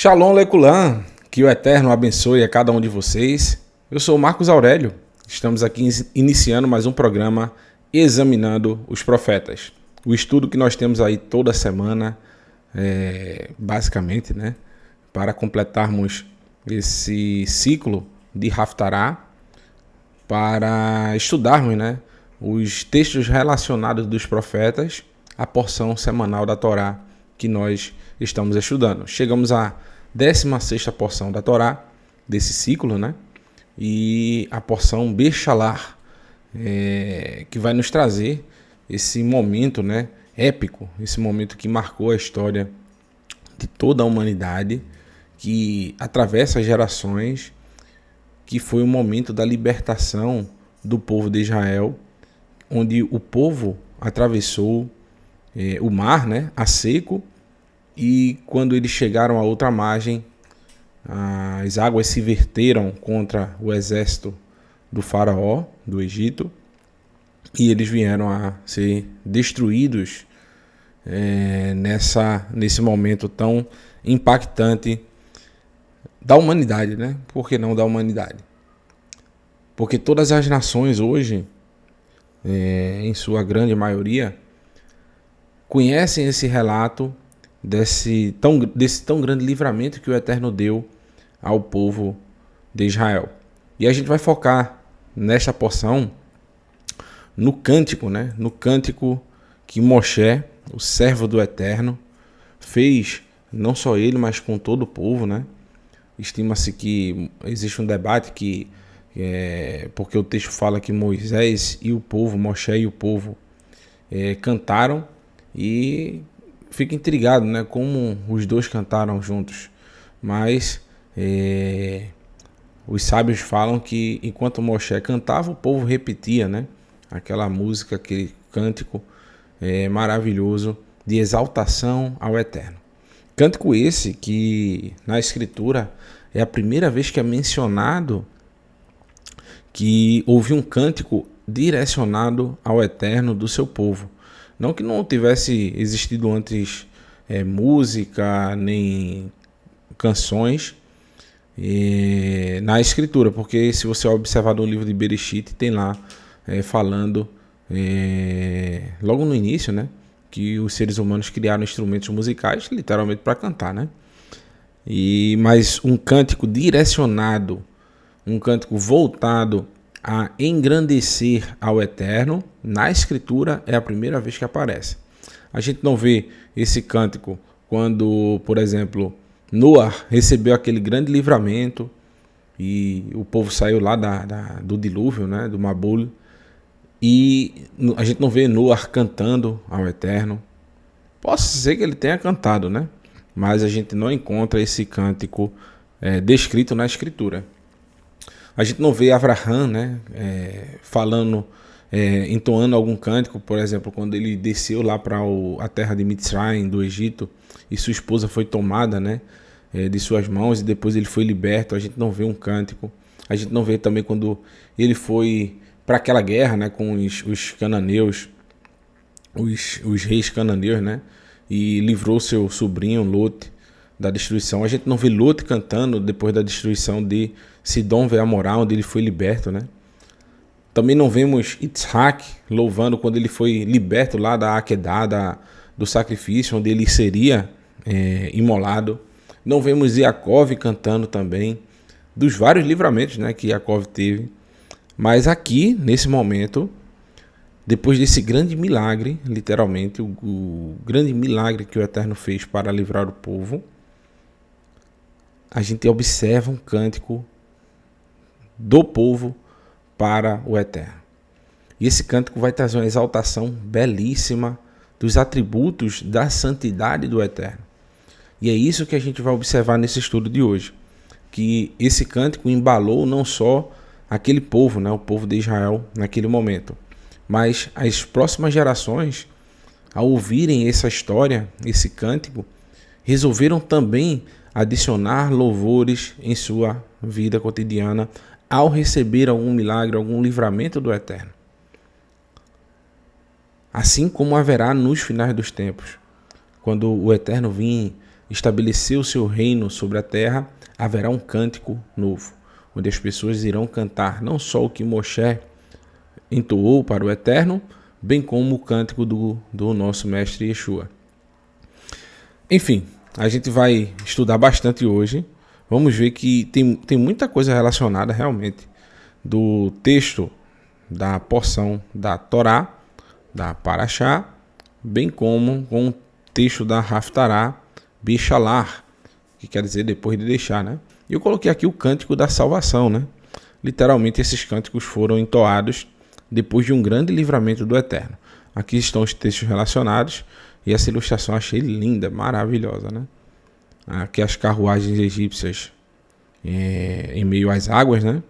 Shalom Leculan, que o Eterno abençoe a cada um de vocês. Eu sou o Marcos Aurélio, estamos aqui iniciando mais um programa Examinando os Profetas. O estudo que nós temos aí toda semana, basicamente, né, para completarmos esse ciclo de Haftará, para estudarmos, né, os textos relacionados dos profetas, a porção semanal da Torá que nós estamos estudando. Chegamos à 16ª porção da Torá, desse ciclo, né? E a porção Bechalar, que vai nos trazer esse momento, né, épico, esse momento que marcou a história de toda a humanidade, que atravessa gerações, que foi o momento da libertação do povo de Israel, onde o povo atravessou o mar, né, a seco, e quando eles chegaram à outra margem, as águas se verteram contra o exército do faraó do Egito e eles vieram a ser destruídos nesse momento tão impactante da humanidade, né? Por que não da humanidade? Porque todas as nações hoje, em sua grande maioria, conhecem esse relato desse tão grande livramento que o Eterno deu ao povo de Israel. E a gente vai focar nesta porção no cântico, né? No cântico que Moshe, o servo do Eterno, fez, não só ele, mas com todo o povo, né? Estima-se que existe um debate porque o texto fala que Moisés e o povo, Moshe e o povo cantaram, e fica intrigado, né, como os dois cantaram juntos. Mas os sábios falam que enquanto Moshe cantava, o povo repetia, né, aquela música, aquele cântico maravilhoso de exaltação ao Eterno. Cântico esse que na Escritura é a primeira vez que é mencionado que houve um cântico direcionado ao Eterno do seu povo. Não que não tivesse existido antes música nem canções na Escritura, porque se você observar no livro de Bereshit, tem lá falando logo no início, né, que os seres humanos criaram instrumentos musicais literalmente para cantar, né? Mas um cântico direcionado, um cântico voltado a engrandecer ao Eterno, na Escritura é a primeira vez que aparece. A gente não vê esse cântico quando, por exemplo, Noé recebeu aquele grande livramento e o povo saiu lá do dilúvio, né, do Mabul, e a gente não vê Noé cantando ao Eterno. Pode ser que ele tenha cantado, né, mas a gente não encontra esse cântico descrito na Escritura. A gente não vê Abraham, né, entoando algum cântico, por exemplo, quando ele desceu lá para a terra de Mitzrayim, do Egito, e sua esposa foi tomada, né, de suas mãos, e depois ele foi liberto. A gente não vê um cântico. A gente não vê também quando ele foi para aquela guerra, né, com os cananeus, os reis cananeus, né, e livrou seu sobrinho Lot da destruição. A gente não vê Lot cantando depois da destruição de Sidom e Amorá, onde ele foi liberto, né? Também não vemos Yitzhak louvando quando ele foi liberto lá da Akedah, do sacrifício, onde ele seria imolado. Não vemos Yaakov cantando também, dos vários livramentos, né, que Yaakov teve. Mas aqui, nesse momento, depois desse grande milagre, literalmente, o grande milagre que o Eterno fez para livrar o povo, a gente observa um cântico do povo para o Eterno. E esse cântico vai trazer uma exaltação belíssima dos atributos da santidade do Eterno. E é isso que a gente vai observar nesse estudo de hoje, que esse cântico embalou não só aquele povo, né, o povo de Israel naquele momento, mas as próximas gerações, ao ouvirem essa história, esse cântico, resolveram também adicionar louvores em sua vida cotidiana ao receber algum milagre, algum livramento do Eterno. Assim como haverá nos finais dos tempos, quando o Eterno vir estabelecer o seu reino sobre a terra, haverá um cântico novo, onde as pessoas irão cantar não só o que Moshe entoou para o Eterno, bem como o cântico do nosso mestre Yeshua. Enfim, a gente vai estudar bastante hoje. Vamos ver que tem muita coisa relacionada realmente do texto da porção da Torá, da Parashá, bem como com o texto da Haftará Bishalar, que quer dizer depois de deixar, né? E eu coloquei aqui o cântico da salvação, né? Literalmente esses cânticos foram entoados depois de um grande livramento do Eterno. Aqui estão os textos relacionados e essa ilustração eu achei linda, maravilhosa, né? Aqui as carruagens egípcias em meio às águas, né?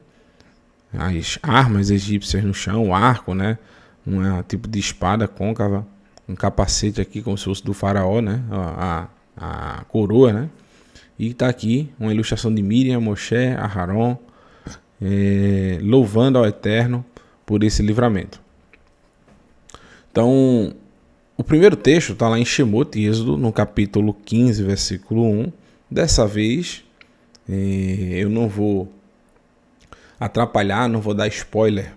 As armas egípcias no chão, o arco, né? Um tipo de espada côncava, um capacete aqui como se fosse do faraó, né? A coroa, né? E está aqui uma ilustração de Miriam, Moshe, Aharon, louvando ao Eterno por esse livramento. Então, o primeiro texto está lá em Shemot, Êxodo, no capítulo 15, versículo 1. Dessa vez, eu não vou atrapalhar, não vou dar spoiler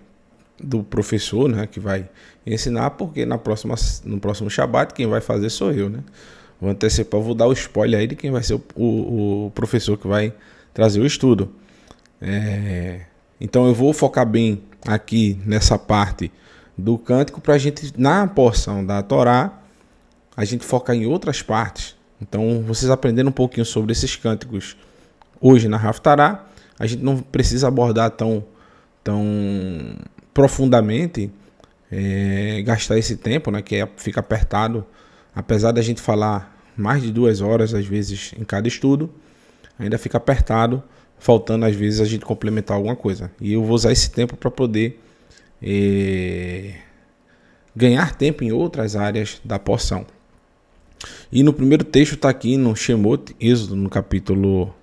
do professor, né, que vai ensinar, porque no próximo Shabat quem vai fazer sou eu, né? Vou antecipar, vou dar o spoiler aí de quem vai ser o professor que vai trazer o estudo. Então eu vou focar bem aqui nessa parte do cântico para a gente, na porção da Torá, a gente focar em outras partes. Então vocês aprenderam um pouquinho sobre esses cânticos hoje na Haftará. A gente não precisa abordar tão profundamente, gastar esse tempo, né, que fica apertado. Apesar da gente falar mais de 2 horas, às vezes, em cada estudo, ainda fica apertado, faltando, às vezes, a gente complementar alguma coisa. E eu vou usar esse tempo para poder ganhar tempo em outras áreas da porção. E no primeiro texto está aqui no Shemot, Êxodo, no capítulo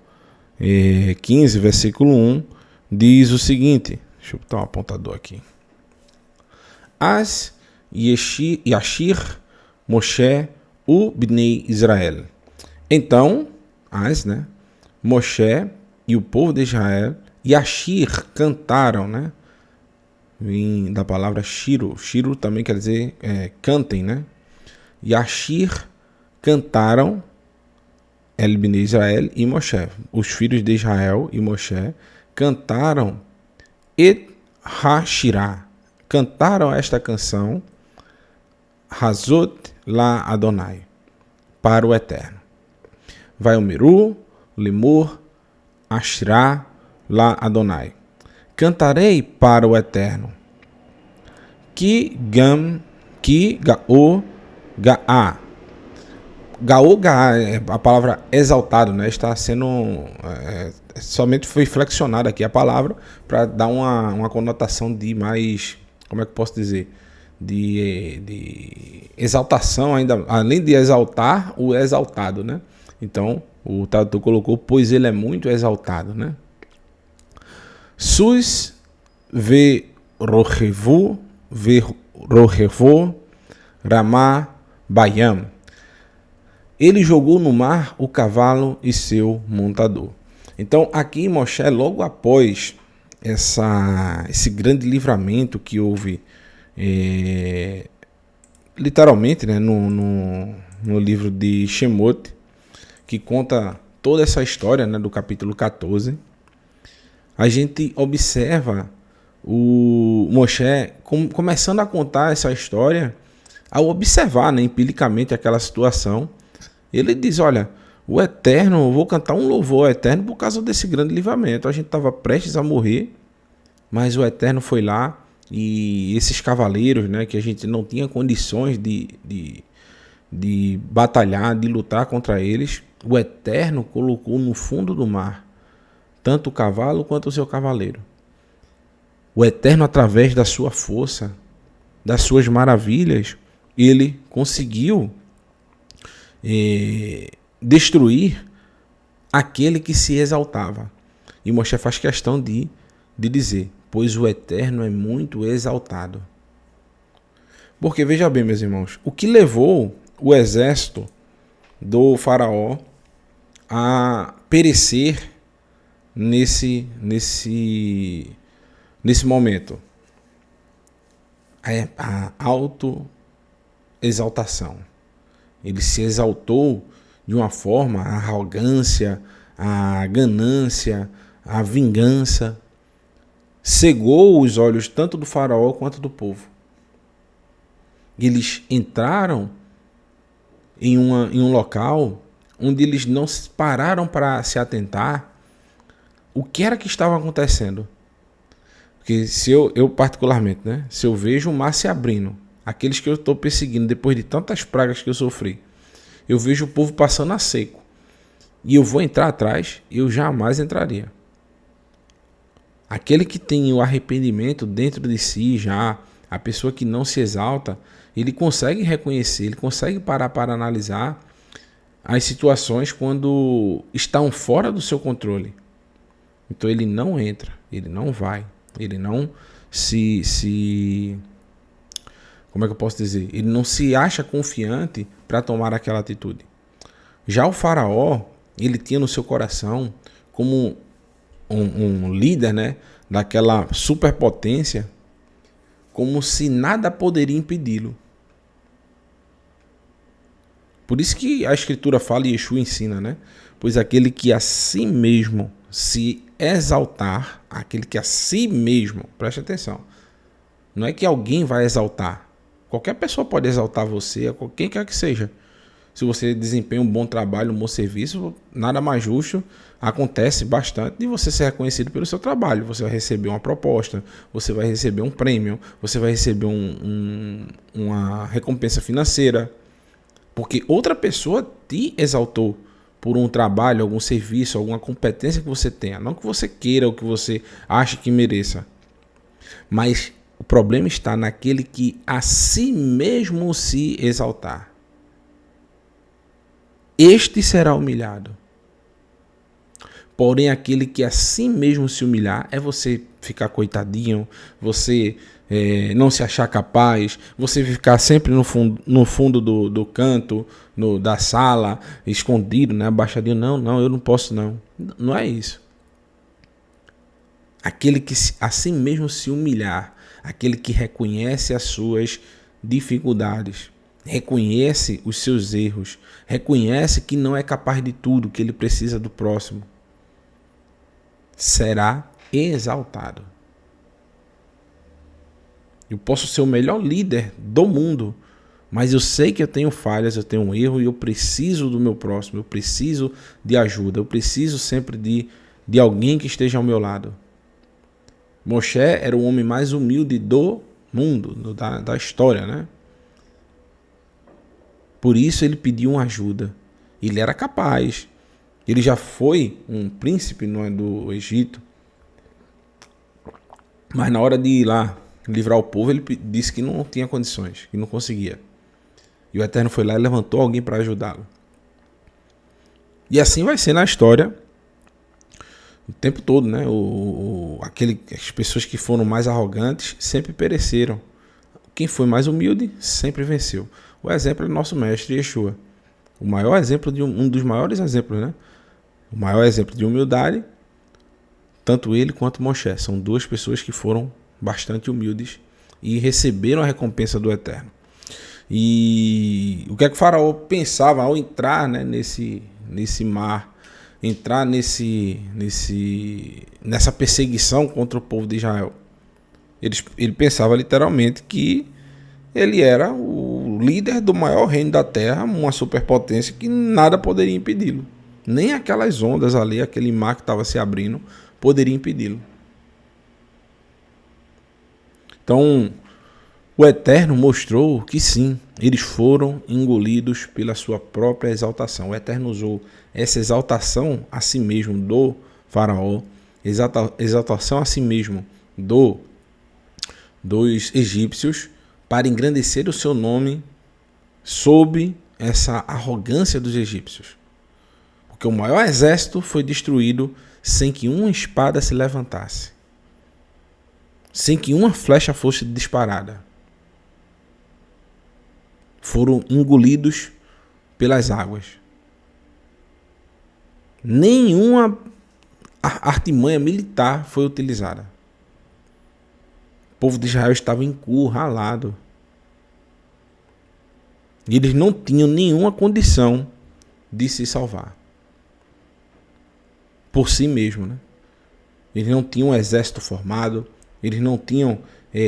15, versículo 1, diz o seguinte, deixa eu botar um apontador aqui. As Yashir Moshe u Bnei Israel. Então, né, Moshe e o povo de Israel, Yashir, cantaram, né? Vem da palavra Shiro. Shiro também quer dizer cantem, né? Yashir cantaram El Bnei Israel e Moshe. Os filhos de Israel e Moshe cantaram Et HaShirah. Cantaram esta canção Hazot La Adonai, para o Eterno. Vai o Meru, Lemur, Ashirah La Adonai. Cantarei para o Eterno. Ki Ga'o Ga'a. Ga'o Ga'a é a palavra exaltado, né? Está sendo somente foi flexionada aqui a palavra para dar uma conotação de mais, como é que eu posso dizer? De exaltação, ainda além de exaltar, o exaltado, né? Então, o tradutor colocou, pois ele é muito exaltado, né? Sus ve rochevu Ramá Bayam. Ele jogou no mar o cavalo e seu montador. Então, aqui Moshe, logo após esse grande livramento que houve, literalmente, né, no livro de Shemot, que conta toda essa história, né, do capítulo 14, a gente observa o Moshe começando a contar essa história. Ao observar, né, empiricamente aquela situação, ele diz, olha, o Eterno, eu vou cantar um louvor ao Eterno por causa desse grande livramento. A gente estava prestes a morrer, mas o Eterno foi lá e esses cavaleiros, né, que a gente não tinha condições de batalhar, de lutar contra eles, o Eterno colocou no fundo do mar tanto o cavalo quanto o seu cavaleiro. O Eterno, através da sua força, das suas maravilhas, ele conseguiu destruir aquele que se exaltava. E Moshe faz questão de dizer, pois o Eterno é muito exaltado. Porque, veja bem, meus irmãos, o que levou o exército do faraó a perecer nesse momento. A autoexaltação. Ele se exaltou de uma forma, a arrogância, a ganância, a vingança, cegou os olhos tanto do faraó quanto do povo. Eles entraram em um local onde eles não pararam para se atentar o que era que estava acontecendo. Porque se eu particularmente, né, se eu vejo o mar se abrindo, aqueles que eu estou perseguindo depois de tantas pragas que eu sofri, eu vejo o povo passando a seco e eu vou entrar atrás, eu jamais entraria. Aquele que tem o arrependimento dentro de si já, a pessoa que não se exalta, ele consegue reconhecer, ele consegue parar para analisar as situações quando estão fora do seu controle. Então ele não entra, ele não vai, ele não como é que eu posso dizer? Ele não se acha confiante para tomar aquela atitude. Já o faraó, ele tinha no seu coração como um líder, né, daquela superpotência, como se nada poderia impedi-lo. Por isso que a Escritura fala e Yeshua ensina, né? Pois aquele que a si mesmo se exaltar, aquele que a si mesmo, preste atenção, não é que alguém vai exaltar. Qualquer pessoa pode exaltar você, quem quer que seja. Se você desempenha um bom trabalho, um bom serviço, nada mais justo, acontece bastante de você ser reconhecido pelo seu trabalho. Você vai receber uma proposta, você vai receber um prêmio, você vai receber uma recompensa financeira, porque outra pessoa te exaltou por um trabalho, algum serviço, alguma competência que você tenha. Não que você queira ou que você ache que mereça. Mas o problema está naquele que a si mesmo se exaltar. Este será humilhado. Porém, aquele que a si mesmo se humilhar é você ficar coitadinho, você não se achar capaz, você ficar sempre no fundo do canto, da sala, escondido, né, abaixadinho. Não, eu não posso não. Não é isso. Aquele que a si mesmo se humilhar, aquele que reconhece as suas dificuldades, reconhece os seus erros, reconhece que não é capaz de tudo, que ele precisa do próximo, será exaltado. Eu posso ser o melhor líder do mundo, mas eu sei que eu tenho falhas, eu tenho um erro e eu preciso do meu próximo, eu preciso de ajuda, eu preciso sempre de alguém que esteja ao meu lado. Moshe era o homem mais humilde do mundo, da história, né? Por isso ele pediu uma ajuda. Ele era capaz. Ele já foi um príncipe do Egito. Mas na hora de ir lá livrar o povo, ele disse que não tinha condições, que não conseguia. E o Eterno foi lá e levantou alguém para ajudá-lo. E assim vai ser na história o tempo todo, né? As pessoas que foram mais arrogantes sempre pereceram. Quem foi mais humilde sempre venceu. O exemplo é do nosso mestre Yeshua. O maior exemplo um dos maiores exemplos, né? O maior exemplo de humildade, tanto ele quanto Moshe. São duas pessoas que foram bastante humildes e receberam a recompensa do Eterno. E o que é que o faraó pensava ao entrar, né, nesse mar, entrar nessa perseguição contra o povo de Israel? Ele pensava literalmente que ele era o líder do maior reino da terra, uma superpotência que nada poderia impedi-lo. Nem aquelas ondas ali, aquele mar que estava se abrindo, poderia impedi-lo. Então, o Eterno mostrou que sim, eles foram engolidos pela sua própria exaltação. O Eterno usou essa exaltação a si mesmo do faraó, exaltação a si mesmo dos egípcios, para engrandecer o seu nome sob essa arrogância dos egípcios. Porque o maior exército foi destruído sem que uma espada se levantasse, sem que uma flecha fosse disparada. Foram engolidos pelas águas. Nenhuma artimanha militar foi utilizada. O povo de Israel estava encurralado. E eles não tinham nenhuma condição de se salvar. Por si mesmo, né? Eles não tinham um exército formado, eles não tinham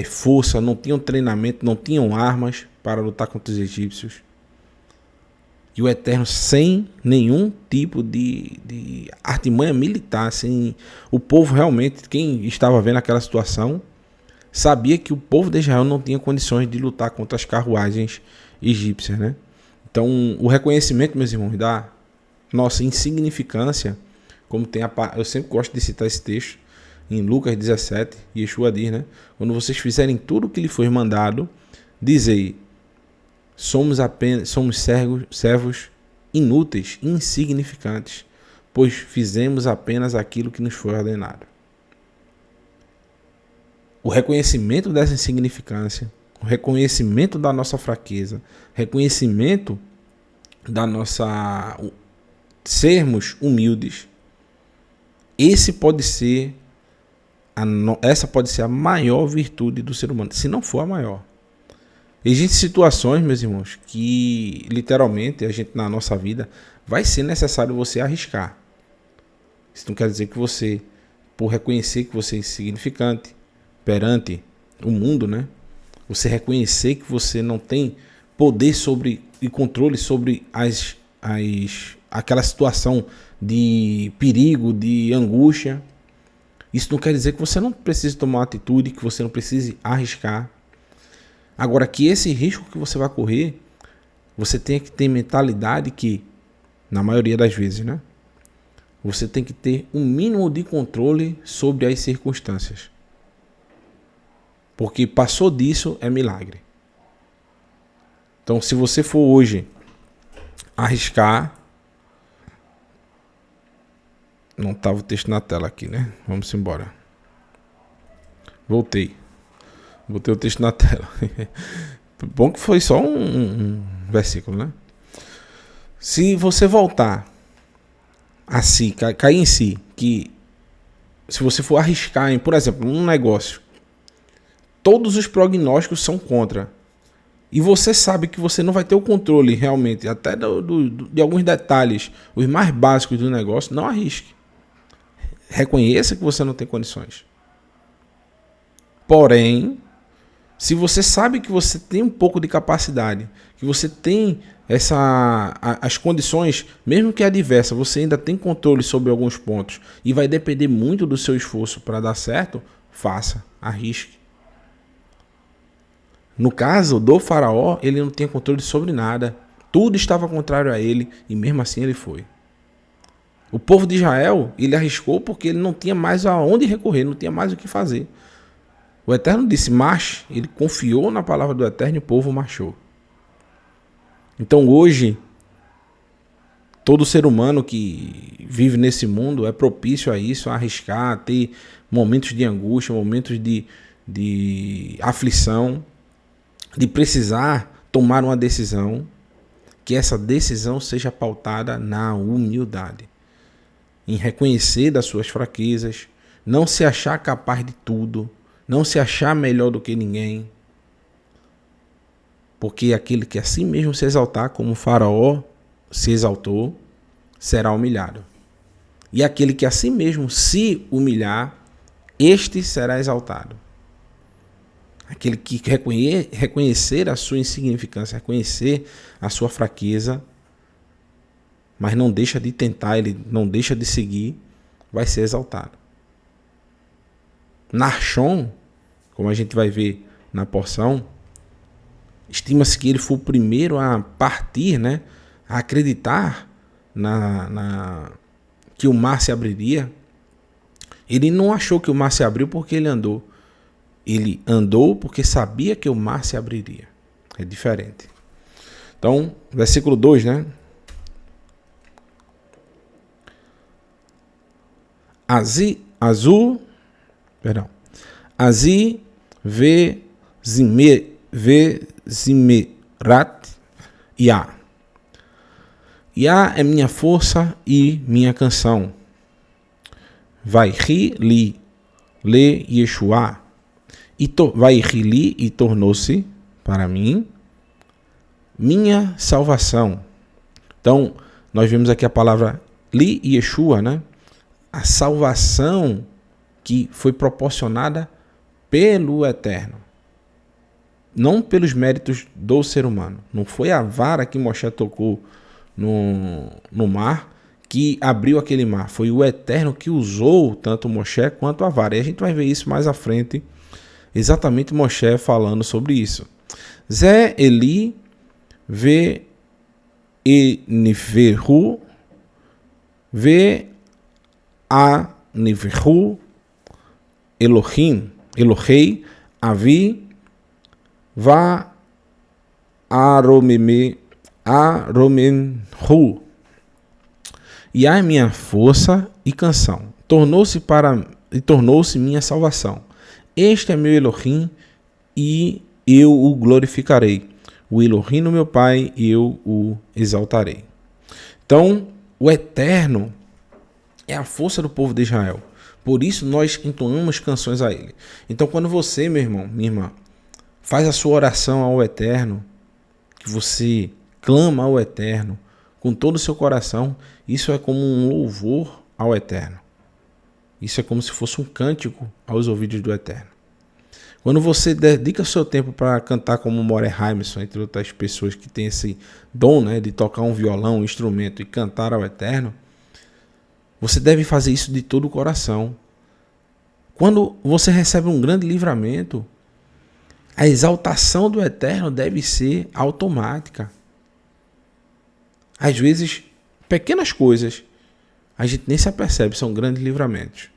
força, não tinham treinamento, não tinham armas para lutar contra os egípcios. E o Eterno, sem nenhum tipo de artimanha militar, sem o povo realmente, quem estava vendo aquela situação, sabia que o povo de Israel não tinha condições de lutar contra as carruagens egípcias, né? Então, o reconhecimento, meus irmãos, da nossa insignificância, como tem eu sempre gosto de citar esse texto, em Lucas 17, Yeshua diz, né? Quando vocês fizerem tudo o que lhe foi mandado, dizei: somos servos inúteis, insignificantes, pois fizemos apenas aquilo que nos foi ordenado. O reconhecimento dessa insignificância, o reconhecimento da nossa fraqueza, reconhecimento da nossa sermos humildes, essa pode ser a maior virtude do ser humano, se não for a maior. Existem situações, meus irmãos, que literalmente a gente na nossa vida vai ser necessário você arriscar. Isso não quer dizer que você, por reconhecer que você é insignificante perante o mundo, né? Você reconhecer que você não tem poder sobre e controle sobre aquela situação de perigo, de angústia. Isso não quer dizer que você não precise tomar uma atitude, que você não precise arriscar. Agora, que esse risco que você vai correr, você tem que ter mentalidade que, na maioria das vezes, né? Você tem que ter um mínimo de controle sobre as circunstâncias. Porque passou disso é milagre. Então, se você for hoje arriscar... Não estava o texto na tela aqui, né? Vamos embora. Voltei. Botei o texto na tela. Bom que foi só um versículo, né? Se você voltar a si, cair em si, que se você for arriscar em, por exemplo, um negócio, todos os prognósticos são contra. E você sabe que você não vai ter o controle realmente, até de alguns detalhes, os mais básicos do negócio, não arrisque. Reconheça que você não tem condições. Porém, se você sabe que você tem um pouco de capacidade, que você tem as condições, mesmo que adversa, você ainda tem controle sobre alguns pontos e vai depender muito do seu esforço para dar certo, faça, arrisque. No caso do faraó, ele não tinha controle sobre nada. Tudo estava contrário a ele e mesmo assim ele foi. O povo de Israel, ele arriscou porque ele não tinha mais aonde recorrer, não tinha mais o que fazer. O Eterno disse, marche, ele confiou na palavra do Eterno e o povo marchou. Então hoje, todo ser humano que vive nesse mundo é propício a isso, a arriscar, a ter momentos de angústia, momentos de aflição, de precisar tomar uma decisão, que essa decisão seja pautada na humildade. Em reconhecer das suas fraquezas, não se achar capaz de tudo, não se achar melhor do que ninguém. Porque aquele que assim mesmo se exaltar, como o faraó se exaltou, será humilhado. E aquele que assim mesmo se humilhar, este será exaltado. Aquele que reconhecer a sua insignificância, reconhecer a sua fraqueza, mas não deixa de tentar, ele não deixa de seguir, vai ser exaltado. Nachshon, como a gente vai ver na porção, estima-se que ele foi o primeiro a partir, né, a acreditar que o mar se abriria. Ele não achou que o mar se abriu porque ele andou. Ele andou porque sabia que o mar se abriria. É diferente. Então, versículo 2, né? Azi vezimerat Ia. Yah é minha força e minha canção. Vaihi li le Yeshua. Vaihi li e tornou-se para mim minha salvação. Então, nós vemos aqui a palavra li Yeshua, né? A salvação que foi proporcionada pelo Eterno. Não pelos méritos do ser humano. Não foi a vara que Moshe tocou no mar que abriu aquele mar. Foi o Eterno que usou tanto Moshe quanto a vara. E a gente vai ver isso mais à frente. Exatamente Moshe falando sobre isso. Zé Eli ve Eniverhu ve a Niverhu Elohim Elohei Avi va Aromenhu. E a minha força e canção. Tornou-se minha salvação. Este é meu Elohim e eu o glorificarei. O Elohim do meu Pai, eu o exaltarei. Então, o Eterno é a força do povo de Israel. Por isso nós entoamos canções a Ele. Então, quando você, meu irmão, minha irmã, faz a sua oração ao Eterno, que você clama ao Eterno com todo o seu coração, isso é como um louvor ao Eterno. Isso é como se fosse um cântico aos ouvidos do Eterno. Quando você dedica seu tempo para cantar como More Heimerson, entre outras pessoas que têm esse dom, né, de tocar um violão, um instrumento e cantar ao Eterno, você deve fazer isso de todo o coração. Quando você recebe um grande livramento, a exaltação do Eterno deve ser automática. Às vezes, pequenas coisas, a gente nem se apercebe, são grandes livramentos.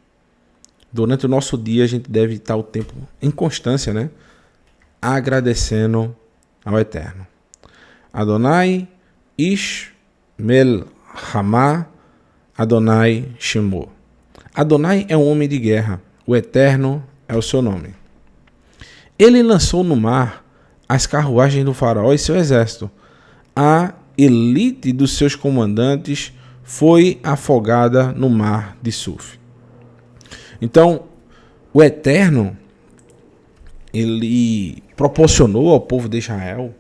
Durante o nosso dia, a gente deve estar o tempo em constância, né? Agradecendo ao Eterno. Adonai Ish Melhamah Adonai Shemo. Adonai é um homem de guerra. O Eterno é o seu nome. Ele lançou no mar as carruagens do faraó e seu exército. A elite dos seus comandantes foi afogada no mar de Suf. Então, o Eterno, ele proporcionou ao povo de Israel,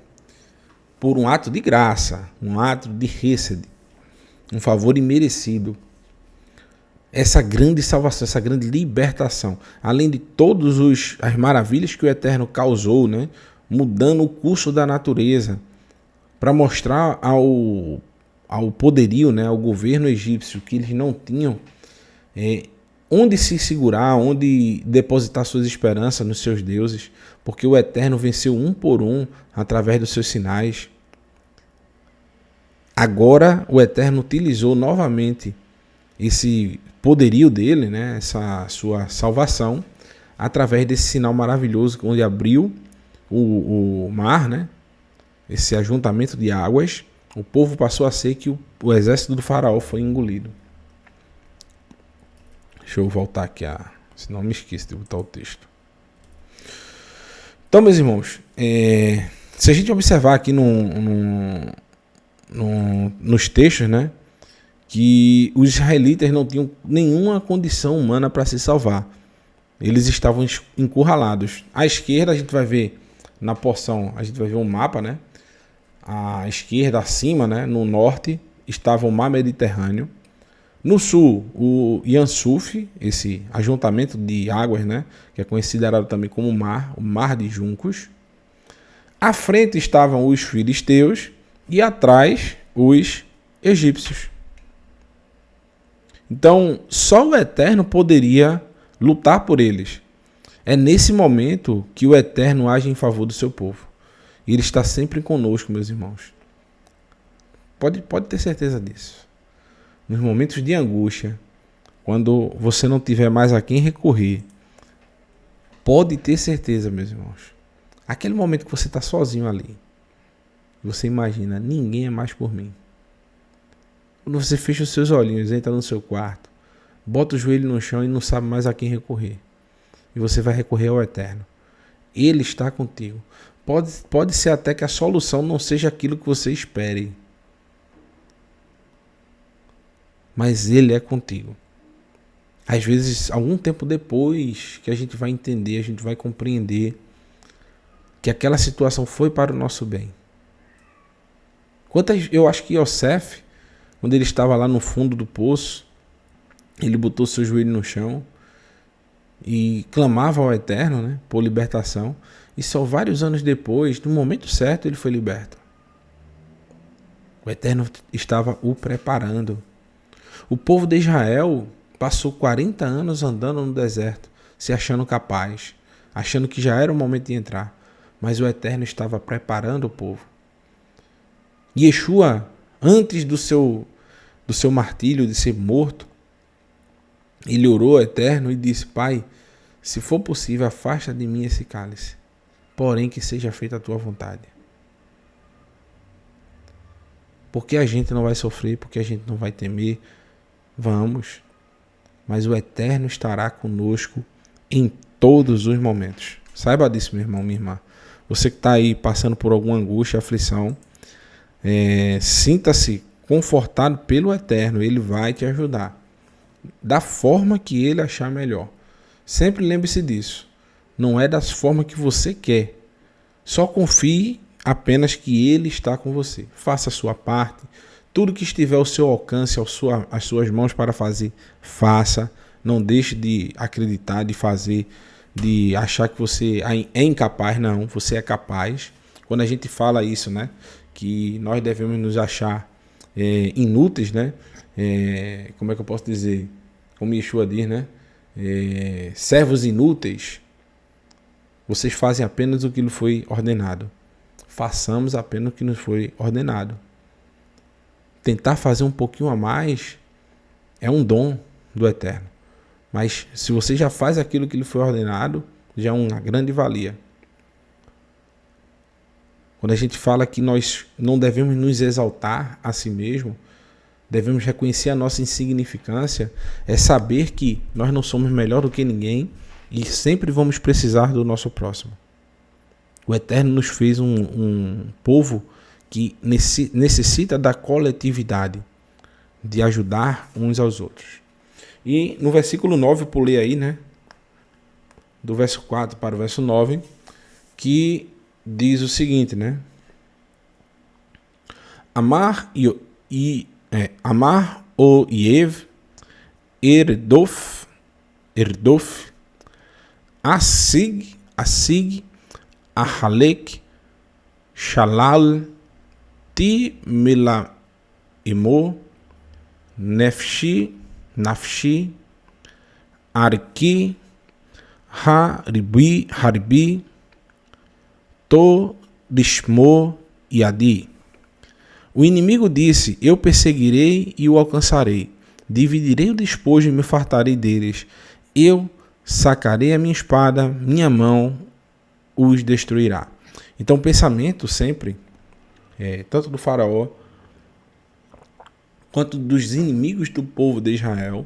por um ato de graça, um ato de hesed, um favor imerecido, essa grande salvação, essa grande libertação, além de todas as maravilhas que o Eterno causou, né, mudando o curso da natureza, para mostrar ao poderio, né, ao governo egípcio, que eles não tinham onde se segurar, onde depositar suas esperanças nos seus deuses, porque o Eterno venceu um por um através dos seus sinais. Agora o Eterno utilizou novamente esse poderio dele, né, essa sua salvação, através desse sinal maravilhoso, onde abriu o mar, né, esse ajuntamento de águas, o povo passou a ser que o exército do faraó foi engolido. Deixa eu voltar aqui, senão me esqueço de botar o texto. Então, meus irmãos, se a gente observar aqui nos textos, né, que os israelitas não tinham nenhuma condição humana para se salvar. Eles estavam encurralados. À esquerda, a gente vai ver na porção, a gente vai ver um mapa, né? À esquerda, acima, né, no norte, estava o mar Mediterrâneo. No sul, o Yan Suf, esse ajuntamento de águas, né, que é considerado também como o mar de juncos. À frente estavam os filisteus e atrás os egípcios. Então, só o Eterno poderia lutar por eles. É nesse momento que o Eterno age em favor do seu povo. E Ele está sempre conosco, meus irmãos. Pode ter certeza disso. Nos momentos de angústia, quando você não tiver mais a quem recorrer, pode ter certeza, meus irmãos. Aquele momento que você está sozinho ali, você imagina, ninguém é mais por mim. Quando você fecha os seus olhinhos, entra no seu quarto, bota o joelho no chão e não sabe mais a quem recorrer. E você vai recorrer ao Eterno. Ele está contigo. Pode ser até que a solução não seja aquilo que você espere. mas Ele é contigo. Às vezes, algum tempo depois que a gente vai entender, a gente vai compreender que aquela situação foi para o nosso bem. Eu acho que Yosef, quando ele estava lá no fundo do poço, ele botou seu joelho no chão e clamava ao Eterno, né, por libertação. E só vários anos depois, no momento certo, ele foi liberto. O Eterno estava o preparando. O povo de Israel passou 40 anos andando no deserto, se achando capaz, achando que já era o momento de entrar. Mas o Eterno estava preparando o povo. Yeshua, antes do seu martírio, de ser morto, ele orou ao Eterno e disse: Pai, se for possível, afasta de mim esse cálice, porém que seja feita a tua vontade. Porque a gente não vai sofrer, porque a gente não vai temer, vamos, mas o Eterno estará conosco em todos os momentos. Saiba disso, meu irmão, minha irmã. Você que está aí passando por alguma angústia, aflição, sinta-se confortado pelo Eterno. Ele vai te ajudar da forma que ele achar melhor. Sempre lembre-se disso. Não é da forma que você quer. Só confie apenas que ele está com você. Faça a sua parte. Tudo que estiver ao seu alcance, às suas mãos para fazer, faça. Não deixe de acreditar, de fazer, de achar que você é incapaz. Não, você é capaz. Quando a gente fala isso, né, que nós devemos nos achar inúteis, né? Como é que eu posso dizer? Como Yeshua diz, né? Servos inúteis. Vocês fazem apenas o que lhe foi ordenado. Façamos apenas o que nos foi ordenado. Tentar fazer um pouquinho a mais é um dom do Eterno. Mas se você já faz aquilo que lhe foi ordenado, já é uma grande valia. Quando a gente fala que nós não devemos nos exaltar a si mesmo, devemos reconhecer a nossa insignificância, é saber que nós não somos melhor do que ninguém e sempre vamos precisar do nosso próximo. O Eterno nos fez um povo que necessita da coletividade, de ajudar uns aos outros. E no versículo 9, eu pulei aí, né? Do verso 4 para o verso 9, que diz o seguinte, né? Amar o Iev, Erdof, Asig, Ahalek, Shalal, Ti Melaimo, Nefshi, Arki, Harbi, To Dishmo Yadi. O inimigo disse: eu perseguirei e o alcançarei. Dividirei o despojo e me fartarei deles. Eu sacarei a minha espada, minha mão os destruirá. Então o pensamento sempre, tanto do faraó, quanto dos inimigos do povo de Israel,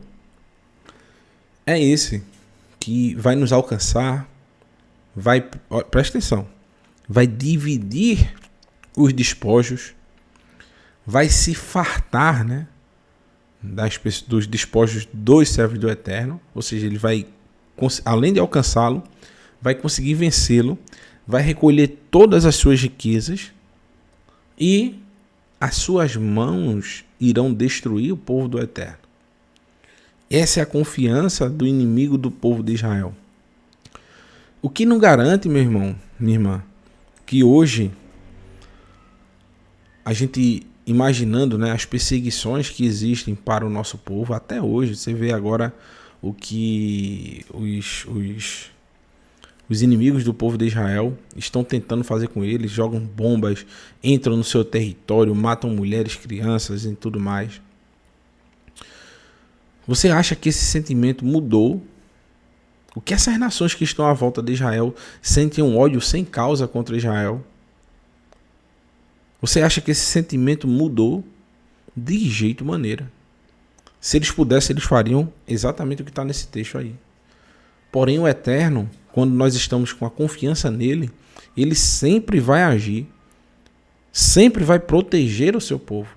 é esse, que vai nos alcançar, presta atenção, vai dividir os despojos, vai se fartar, né, dos despojos dos servos do Eterno, ou seja, ele vai, além de alcançá-lo, vai conseguir vencê-lo, vai recolher todas as suas riquezas e as suas mãos irão destruir o povo do Eterno. Essa é a confiança do inimigo do povo de Israel. O que não garante, meu irmão, minha irmã, que hoje a gente imaginando, né, as perseguições que existem para o nosso povo, até hoje, você vê agora o que os inimigos do povo de Israel estão tentando fazer com eles, jogam bombas, entram no seu território, matam mulheres, crianças e tudo mais. Você acha que esse sentimento mudou? O que essas nações que estão à volta de Israel sentem um ódio sem causa contra Israel? Você acha que esse sentimento mudou? De jeito maneira. Se eles pudessem, eles fariam exatamente o que está nesse texto aí. Porém, o Eterno, quando nós estamos com a confiança nele, ele sempre vai agir, sempre vai proteger o seu povo.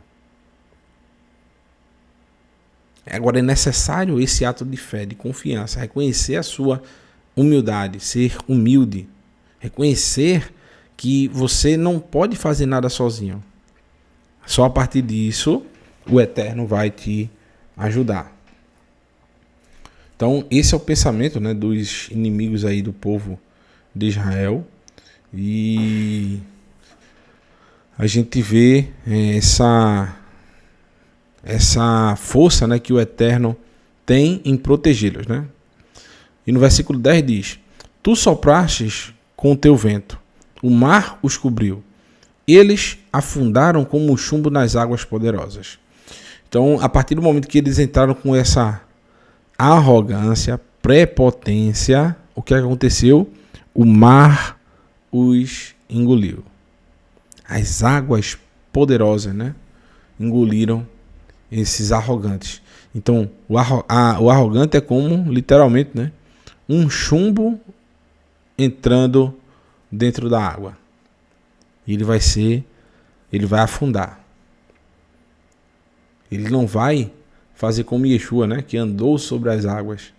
Agora é necessário esse ato de fé, de confiança, reconhecer a sua humildade, ser humilde, reconhecer que você não pode fazer nada sozinho. Só a partir disso o Eterno vai te ajudar. Então esse é o pensamento, né, dos inimigos aí do povo de Israel, e a gente vê essa força, né, que o Eterno tem em protegê-los, né? E no versículo 10 diz: Tu soprastes com o teu vento, o mar os cobriu, eles afundaram como o chumbo nas águas poderosas. Então, a partir do momento que eles entraram com essa arrogância, prepotência, o que aconteceu? O mar os engoliu. As águas poderosas, né, engoliram esses arrogantes. Então, o arrogante é como, literalmente, né, um chumbo entrando dentro da água. E ele vai afundar. Ele não vai fazer como Yeshua, né, que andou sobre as águas,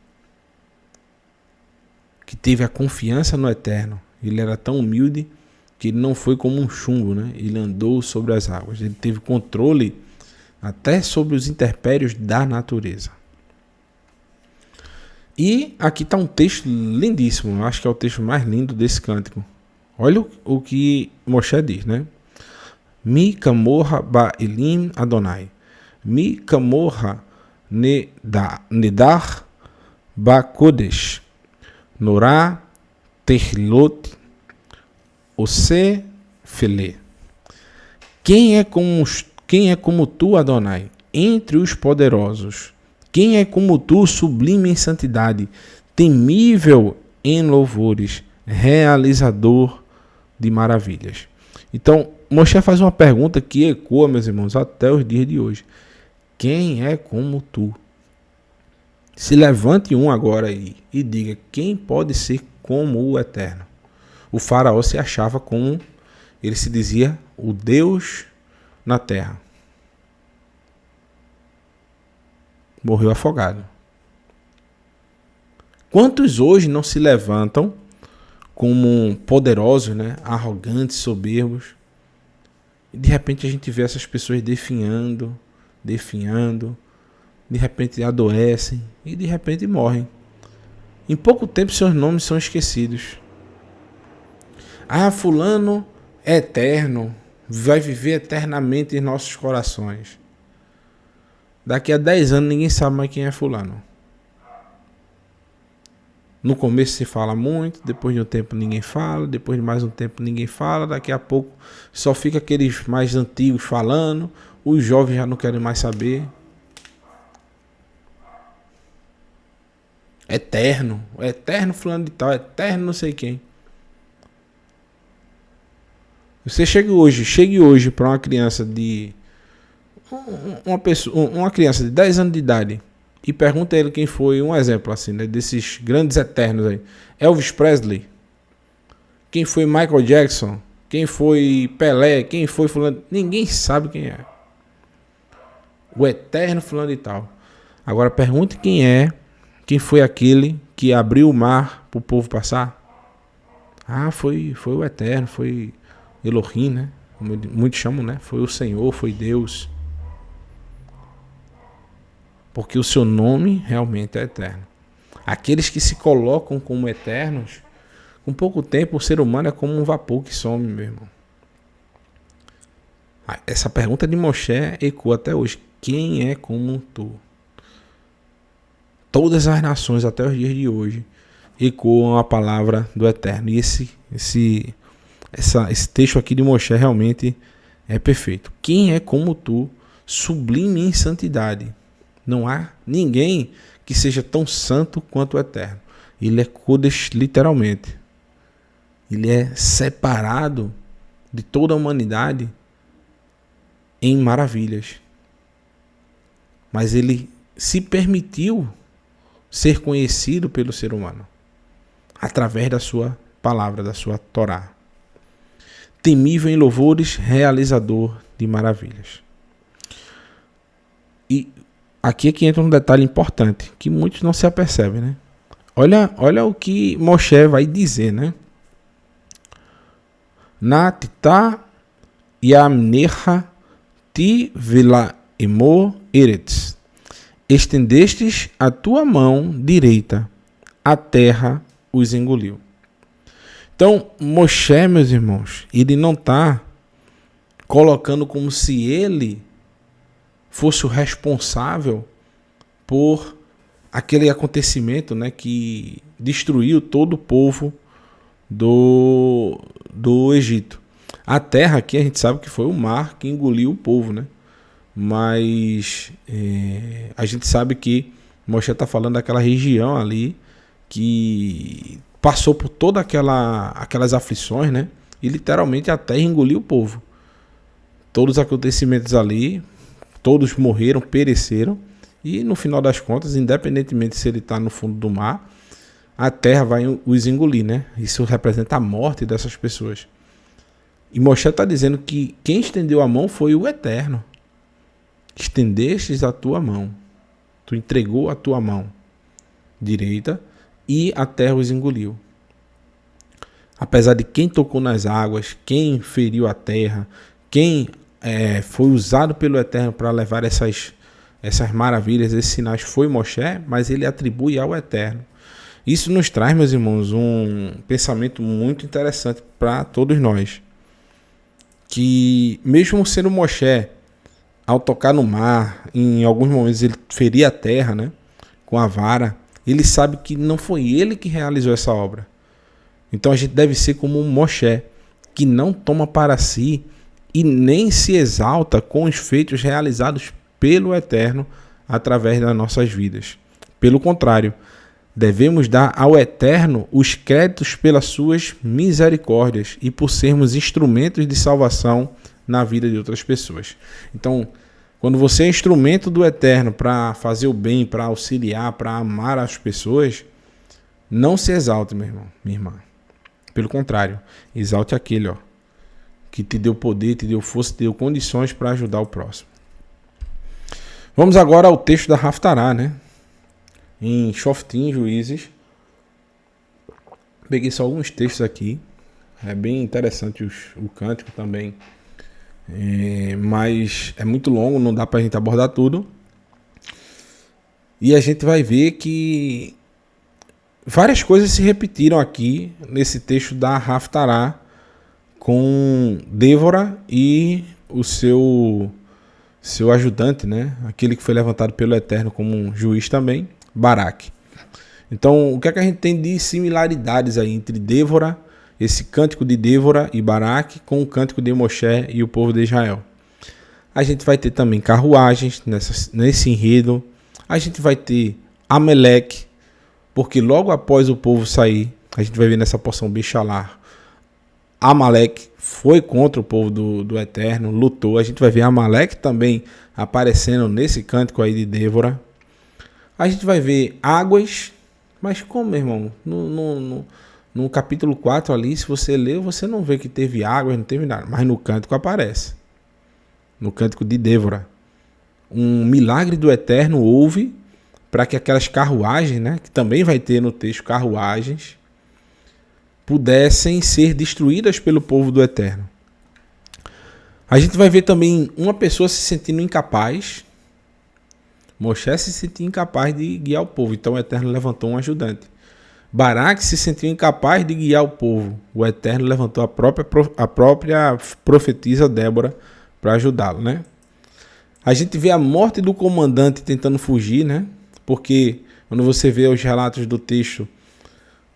que teve a confiança no Eterno. Ele era tão humilde que ele não foi como um chumbo, né? Ele andou sobre as águas. Ele teve controle até sobre os intempéries da natureza. E aqui está um texto lindíssimo. Eu acho que é o texto mais lindo desse cântico. Olha o que Moshe diz, né? Mi kamorra ba'elim Adonai. Mi kamorra nedar ba'kodesh. Norá terlot ose fele. Quem é como tu, Adonai, entre os poderosos? Quem é como tu, sublime em santidade, temível em louvores, realizador de maravilhas? Então, Moshe faz uma pergunta que ecoa, meus irmãos, até os dias de hoje. Quem é como tu? Se levante um agora aí e diga: quem pode ser como o Eterno? O faraó se achava como, ele se dizia, o Deus na terra. Morreu afogado. Quantos hoje não se levantam como poderosos, né, arrogantes, soberbos? E de repente a gente vê essas pessoas definhando, de repente adoecem e de repente morrem. Em pouco tempo seus nomes são esquecidos. Ah, fulano é eterno, vai viver eternamente em nossos corações. Daqui a 10 anos ninguém sabe mais quem é fulano. No começo se fala muito, depois de um tempo ninguém fala, depois de mais um tempo ninguém fala, daqui a pouco só fica aqueles mais antigos falando, os jovens já não querem mais saber. Eterno fulano de tal, eterno não sei quem. Você chegue hoje para uma criança de uma criança de 10 anos de idade e pergunta a ele quem foi, um exemplo assim, né, desses grandes eternos aí. Elvis Presley, quem foi Michael Jackson, quem foi Pelé, quem foi fulano, ninguém sabe quem é. O eterno fulano de tal. Agora pergunte quem foi aquele que abriu o mar para o povo passar. Ah, foi o Eterno, foi Elohim, né? Muitos chamam, né? Foi o Senhor, foi Deus. Porque o seu nome realmente é eterno. Aqueles que se colocam como eternos, com pouco tempo o ser humano é como um vapor que some, meu irmão. Essa pergunta de Moshe ecoa até hoje. Quem é como tu? Todas as nações até os dias de hoje ecoam a palavra do Eterno. E esse texto aqui de Moshe realmente é perfeito. Quem é como tu, sublime em santidade? Não há ninguém que seja tão santo quanto o Eterno. Ele é Kodesh literalmente. Ele é separado de toda a humanidade em maravilhas. Mas ele se permitiu ser conhecido pelo ser humano através da sua palavra, da sua Torá. Temível em louvores, realizador de maravilhas. E aqui é que entra um detalhe importante, que muitos não se apercebem, né? Olha o que Moshe vai dizer, né? Natita yamnecha ti vela emo eretz. Estendestes a tua mão direita, a terra os engoliu. Então, Moshe, meus irmãos, ele não está colocando como se ele fosse o responsável por aquele acontecimento, né, que destruiu todo o povo do Egito. A terra aqui a gente sabe que foi o mar que engoliu o povo, né? Mas a gente sabe que Moshe está falando daquela região ali que passou por todas aquelas aflições, né? E literalmente a terra engoliu o povo. Todos os acontecimentos ali, todos morreram, pereceram. E no final das contas, independentemente se ele está no fundo do mar, a terra vai os engolir, né? Isso representa a morte dessas pessoas. E Moshe está dizendo que quem estendeu a mão foi o Eterno. Estendestes a tua mão. Tu entregou a tua mão direita e a terra os engoliu. Apesar de quem tocou nas águas, quem feriu a terra, quem foi usado pelo Eterno para levar essas maravilhas, esses sinais, foi Moshe, mas ele atribui ao Eterno. Isso nos traz, meus irmãos, um pensamento muito interessante para todos nós. Que mesmo sendo Moshe, ao tocar no mar, em alguns momentos ele feria a terra, né, com a vara, ele sabe que não foi ele que realizou essa obra. Então a gente deve ser como um Moshe, que não toma para si e nem se exalta com os feitos realizados pelo Eterno através das nossas vidas. Pelo contrário, devemos dar ao Eterno os créditos pelas suas misericórdias e por sermos instrumentos de salvação na vida de outras pessoas. Então, quando você é instrumento do Eterno para fazer o bem, para auxiliar, para amar as pessoas, não se exalte, meu irmão, minha irmã. Pelo contrário, exalte aquele que te deu poder, te deu força, te deu condições para ajudar o próximo. Vamos agora ao texto da Haftará, né? Em Shoftim, Juízes. Peguei só alguns textos aqui. É bem interessante o cântico também. Mas é muito longo, não dá pra gente abordar tudo. E a gente vai ver que várias coisas se repetiram aqui nesse texto da Haftará com Débora e o seu ajudante, né? Aquele que foi levantado pelo Eterno como um juiz também, Baraque. Então, o que é que a gente tem de similaridades aí entre Débora, esse cântico de Débora e Baraque, com o cântico de Moshe e o povo de Israel? A gente vai ter também carruagens nesse enredo. A gente vai ter Ameleque, porque logo após o povo sair, a gente vai ver nessa porção Bichalar, Amaleque foi contra o povo do Eterno, lutou. A gente vai ver Amaleque também aparecendo nesse cântico aí de Débora. A gente vai ver águas, mas como, meu irmão? No capítulo 4 ali, se você ler, você não vê que teve águas, não teve nada. Mas no cântico aparece. No cântico de Débora. Um milagre do Eterno houve para que aquelas carruagens, né, que também vai ter no texto carruagens, pudessem ser destruídas pelo povo do Eterno. A gente vai ver também uma pessoa se sentindo incapaz. Moshe se sentia incapaz de guiar o povo, então o Eterno levantou um ajudante. Baraque se sentiu incapaz de guiar o povo, o Eterno levantou a própria profetisa Débora para ajudá-lo, né? A gente vê a morte do comandante tentando fugir, né? Porque quando você vê os relatos do texto,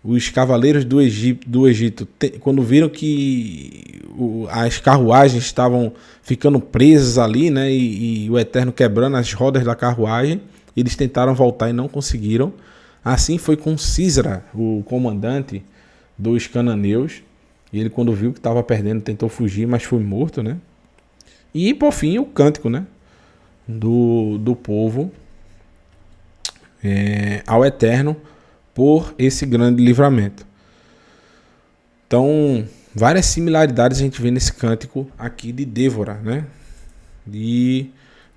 os cavaleiros do Egito, quando viram que as carruagens estavam ficando presas ali, né, e o Eterno quebrando as rodas da carruagem, eles tentaram voltar e não conseguiram. Assim foi com Sísera, o comandante dos cananeus. E ele, quando viu que estava perdendo, tentou fugir, mas foi morto, né? E, por fim, o cântico, né, do povo ao Eterno por esse grande livramento. Então, várias similaridades a gente vê nesse cântico aqui de Débora, né? E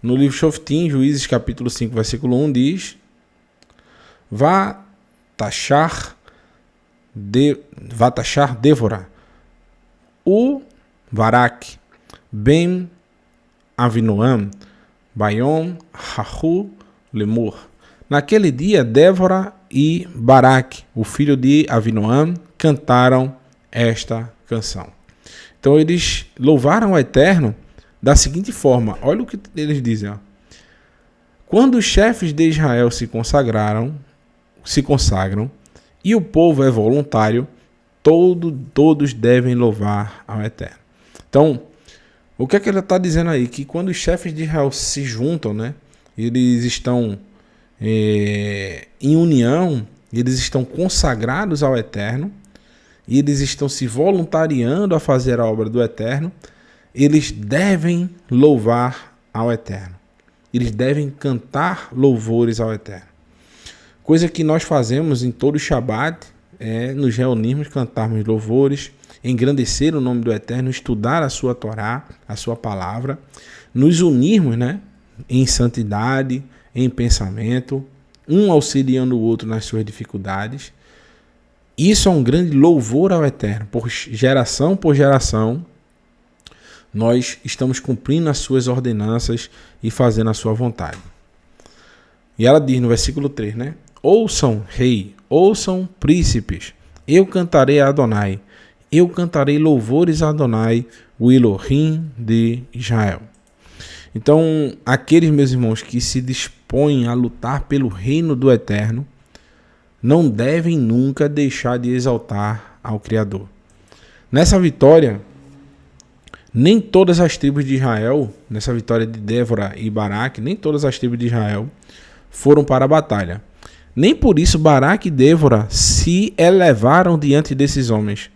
No livro Shoftim, Juízes, capítulo 5, versículo 1, diz: Vatashar Débora, o Barak, Ben Avinoam, Baiom, Rahu, Lemur. Naquele dia, Débora e Barak, o filho de Avinoam, cantaram esta canção. Então eles louvaram o Eterno da seguinte forma. Olha o que eles dizem. Ó. Quando os chefes de Israel se consagram, e o povo é voluntário, todos devem louvar ao Eterno. Então, o que é que ele está dizendo aí? Que quando os chefes de Israel se juntam, né, eles estão em união, eles estão consagrados ao Eterno, e eles estão se voluntariando a fazer a obra do Eterno, eles devem louvar ao Eterno. Eles devem cantar louvores ao Eterno. Coisa que nós fazemos em todo o Shabat, nos reunirmos, cantarmos louvores, engrandecer o nome do Eterno, estudar a sua Torá, a sua palavra, nos unirmos, né, em santidade, em pensamento, um auxiliando o outro nas suas dificuldades. Isso é um grande louvor ao Eterno. Por geração, nós estamos cumprindo as suas ordenanças e fazendo a sua vontade. E ela diz no versículo 3, né? Ouçam, rei, ouçam, príncipes, eu cantarei a Adonai, eu cantarei louvores a Adonai, o Elohim de Israel. Então, aqueles, meus irmãos, que se dispõem a lutar pelo reino do Eterno, não devem nunca deixar de exaltar ao Criador. Nessa vitória, nem todas as tribos de Israel, nessa vitória de Débora e Barak, nem todas as tribos de Israel foram para a batalha. Nem por isso Barak e Débora se elevaram diante desses homens.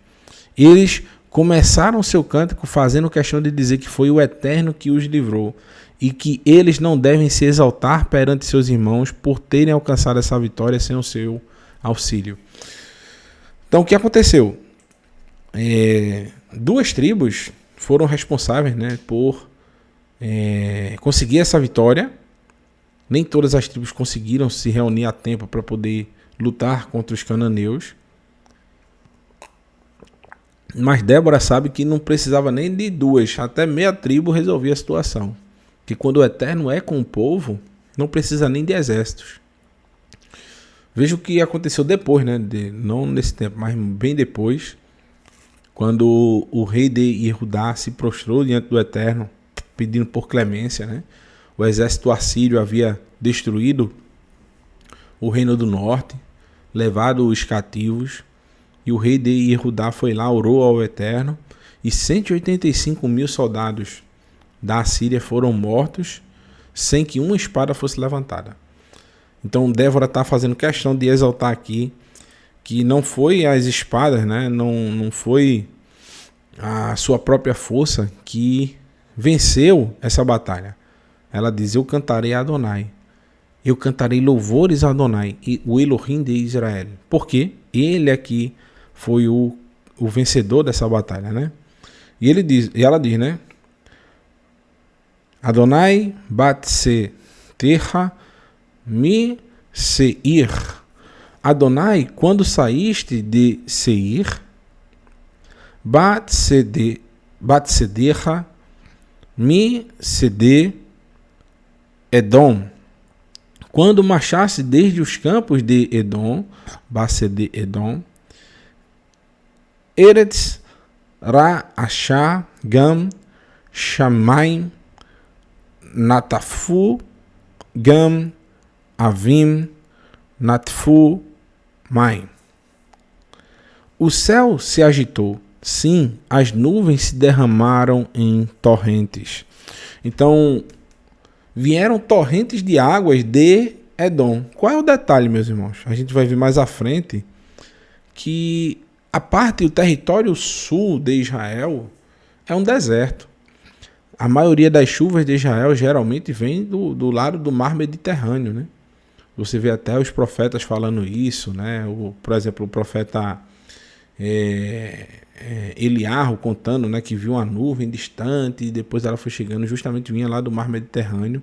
Eles começaram seu cântico fazendo questão de dizer que foi o Eterno que os livrou e que eles não devem se exaltar perante seus irmãos por terem alcançado essa vitória sem o seu auxílio. Então, o que aconteceu? Duas tribos foram responsáveis, né, por conseguir essa vitória. Nem todas as tribos conseguiram se reunir a tempo para poder lutar contra os cananeus. Mas Débora sabe que não precisava nem de duas, até meia tribo resolvia a situação. Que quando o Eterno é com o povo, não precisa nem de exércitos. Veja o que aconteceu depois, né? Não nesse tempo, mas bem depois, quando o rei de Yehudá se prostrou diante do Eterno, pedindo por clemência, né? O exército assírio havia destruído o reino do norte, levado os cativos, e o rei de Yehudá foi lá, orou ao Eterno, e 185.000 soldados da Assíria foram mortos sem que uma espada fosse levantada. Então Débora está fazendo questão de exaltar aqui que não foi as espadas, né? Não foi a sua própria força que venceu essa batalha. Ela diz: eu cantarei a Adonai, eu cantarei louvores a Adonai, o Elohim de Israel. Por quê? Ele aqui foi o vencedor dessa batalha, né? E ela diz, né? Adonai batse terra mi seir. Adonai, quando saíste de Seir, batsedecha mi sede Edom. Quando marchasse desde os campos de Edom, Basede Edom, Eretz Ra-Ashá Gam Shamaim Natafu Gam Avim Natfu Maim. O céu se agitou, sim, as nuvens se derramaram em torrentes. Então, vieram torrentes de águas de Edom. Qual é o detalhe, meus irmãos? A gente vai ver mais à frente que a parte do território sul de Israel é um deserto. A maioria das chuvas de Israel geralmente vem do lado do mar Mediterrâneo, né? Você vê até os profetas falando isso, né? Por exemplo, o profeta Eliarro contando, né, que viu uma nuvem distante e depois ela foi chegando, justamente vinha lá do mar Mediterrâneo,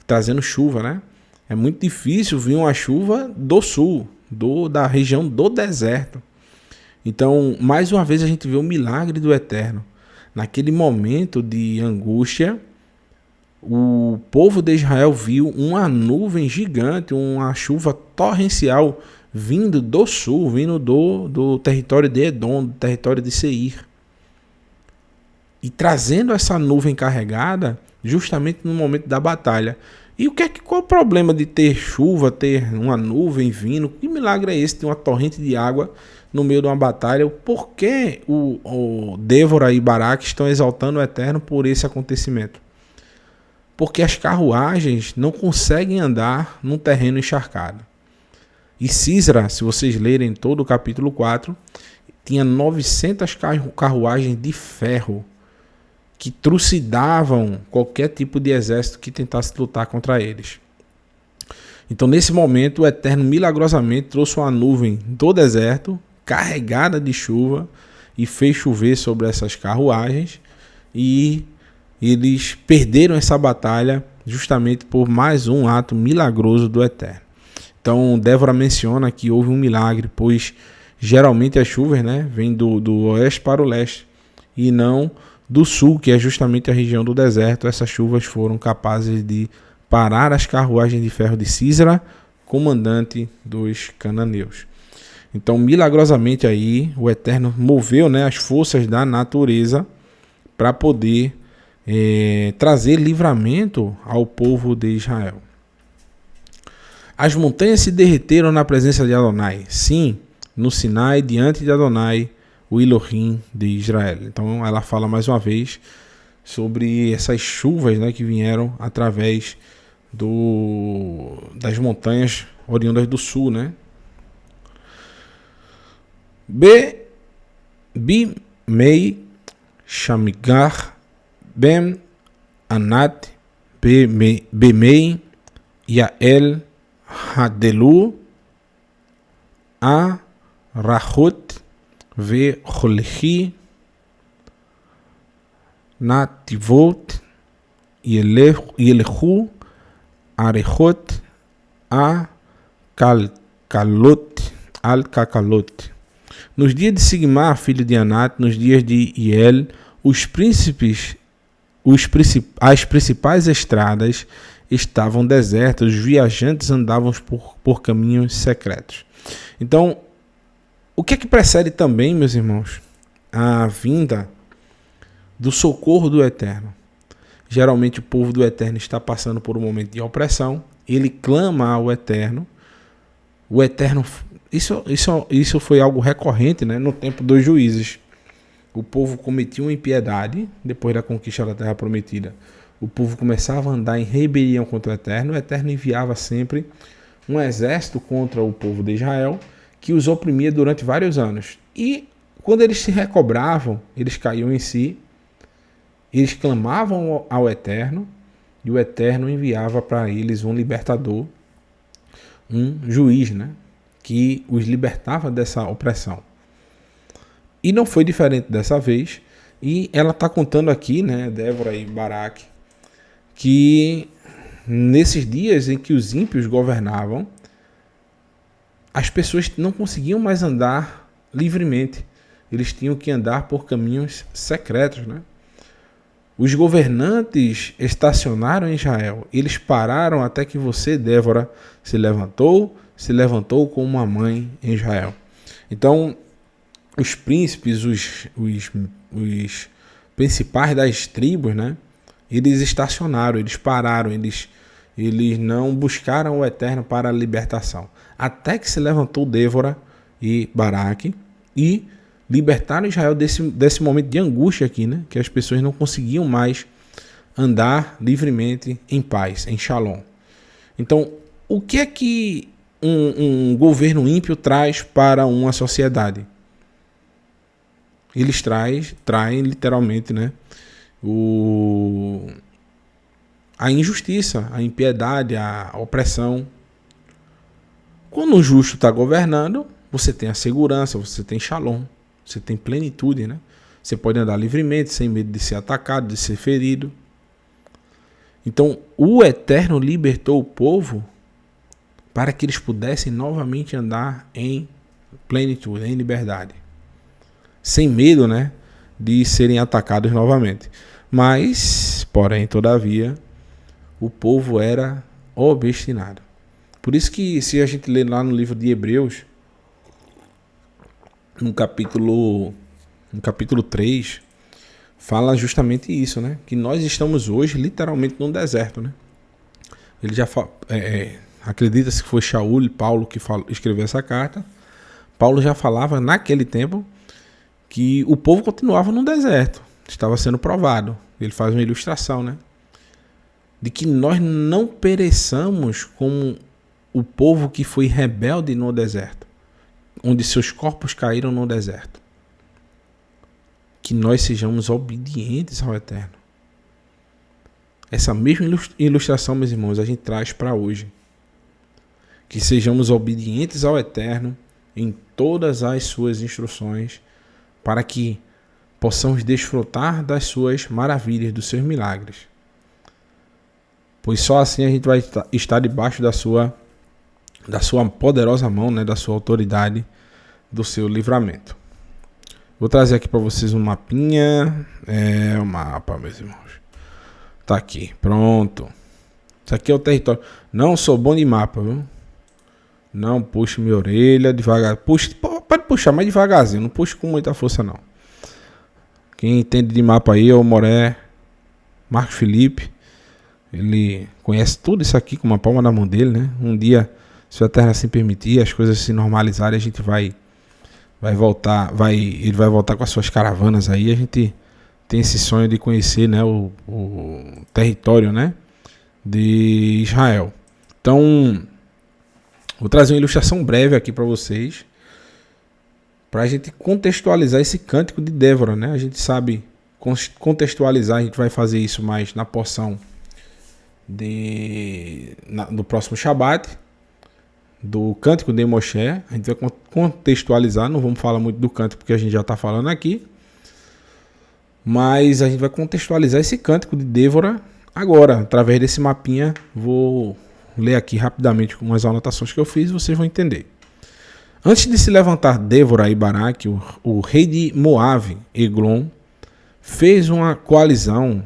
trazendo chuva, né? É muito difícil vir uma chuva do sul, da região do deserto. Então, mais uma vez a gente vê o milagre do Eterno. Naquele momento de angústia, o povo de Israel viu uma nuvem gigante, uma chuva torrencial vindo do sul, vindo do território de Edom, do território de Seir. E trazendo essa nuvem carregada justamente no momento da batalha. E qual é o problema de ter chuva, ter uma nuvem vindo? Que milagre é esse de uma torrente de água no meio de uma batalha? Por que o Débora e Baraque estão exaltando o Eterno por esse acontecimento? Porque as carruagens não conseguem andar num terreno encharcado. E Sísera, se vocês lerem todo o capítulo 4, tinha 900 carruagens de ferro que trucidavam qualquer tipo de exército que tentasse lutar contra eles. Então, nesse momento, o Eterno milagrosamente trouxe uma nuvem do deserto, carregada de chuva, e fez chover sobre essas carruagens, e eles perderam essa batalha justamente por mais um ato milagroso do Eterno. Então, Débora menciona que houve um milagre, pois geralmente as chuvas, né, vêm do oeste para o leste, e não do sul, que é justamente a região do deserto. Essas chuvas foram capazes de parar as carruagens de ferro de Sísera, comandante dos cananeus. Então, milagrosamente aí, o Eterno moveu, né, as forças da natureza para poder trazer livramento ao povo de Israel. As montanhas se derreteram na presença de Adonai. Sim, no Sinai, diante de Adonai, o Elohim de Israel. Então ela fala mais uma vez sobre essas chuvas, né, que vieram através das montanhas oriundas do sul, né? Bimei Shamigar Ben Anat Bemei Yael Hadelu A Rahot Ve-Cholechi Nativot Yelechu Arechot A Kalkalot Al-Kakalot. Nos dias de Sigmar, filho de Anat, nos dias de Iel, as principais estradas estavam desertas, os viajantes andavam por caminhos secretos. Então, o que é que precede também, meus irmãos, a vinda do socorro do Eterno? Geralmente o povo do Eterno está passando por um momento de opressão, ele clama ao Eterno, o Eterno... Isso foi algo recorrente, né, no tempo dos juízes. O povo cometia uma impiedade, depois da conquista da Terra Prometida. O povo começava a andar em rebelião contra o Eterno enviava sempre um exército contra o povo de Israel, que os oprimia durante vários anos. E quando eles se recobravam, eles caíam em si, eles clamavam ao Eterno, e o Eterno enviava para eles um libertador, um juiz, né, que os libertava dessa opressão. E não foi diferente dessa vez, e ela está contando aqui, né, Débora e Baraque, que nesses dias em que os ímpios governavam, as pessoas não conseguiam mais andar livremente. Eles tinham que andar por caminhos secretos, né? Os governantes estacionaram em Israel. Eles pararam até que você, Débora, se levantou como uma mãe em Israel. Então, os príncipes, os principais das tribos, né? Eles estacionaram, eles pararam, eles não buscaram o Eterno para a libertação. Até que se levantou Débora e Baraque e libertaram Israel desse momento de angústia aqui, né? Que as pessoas não conseguiam mais andar livremente em paz, em shalom. Então, o que é que um governo ímpio traz para uma sociedade? Eles traem literalmente, né, a injustiça, a impiedade, a opressão. Quando o justo está governando, você tem a segurança, você tem shalom, você tem plenitude, né? Você pode andar livremente, sem medo de ser atacado, de ser ferido. Então, o Eterno libertou o povo para que eles pudessem novamente andar em plenitude, em liberdade. Sem medo, né, de serem atacados novamente. Mas, porém, todavia, o povo era obstinado. Por isso que, se a gente ler lá no livro de Hebreus, no capítulo 3, fala justamente isso, né? Que nós estamos hoje literalmente num deserto, né? Ele já acredita-se que foi Shaul e Paulo que escreveu essa carta. Paulo já falava naquele tempo que o povo continuava num deserto, estava sendo provado. Ele faz uma ilustração, né? De que nós não pereçamos como o povo que foi rebelde no deserto, onde seus corpos caíram no deserto. Que nós sejamos obedientes ao Eterno. Essa mesma ilustração, meus irmãos, a gente traz para hoje. Que sejamos obedientes ao Eterno em todas as suas instruções, para que possamos desfrutar das suas maravilhas, dos seus milagres. Pois só assim a gente vai estar debaixo da sua poderosa mão, né, da sua autoridade, do seu livramento. Vou trazer aqui para vocês um mapinha. O mapa, meus irmãos. Tá aqui, pronto. Isso aqui é o território. Não sou bom de mapa, viu? Não puxe minha orelha devagar. Puxe, pode puxar, mas devagarzinho. Não puxe com muita força, não. Quem entende de mapa aí é o Moré, Marcos Felipe. Ele conhece tudo isso aqui com uma palma na mão dele, né? Um dia, se a terra assim permitir, as coisas se normalizarem, a gente vai voltar, ele vai voltar com as suas caravanas aí. A gente tem esse sonho de conhecer, né, o território, né, de Israel. Então, vou trazer uma ilustração breve aqui para vocês, para a gente contextualizar esse cântico de Débora, né? A gente sabe contextualizar, a gente vai fazer isso mais na porção do próximo Shabat, do cântico de Moshe. A gente vai contextualizar, não vamos falar muito do cântico porque a gente já está falando aqui, mas a gente vai contextualizar esse cântico de Débora agora, através desse mapinha. Vou ler aqui rapidamente com as anotações que eu fiz, vocês vão entender. Antes de se levantar Débora e Baraque, o rei de Moabe, Eglon, fez uma coalizão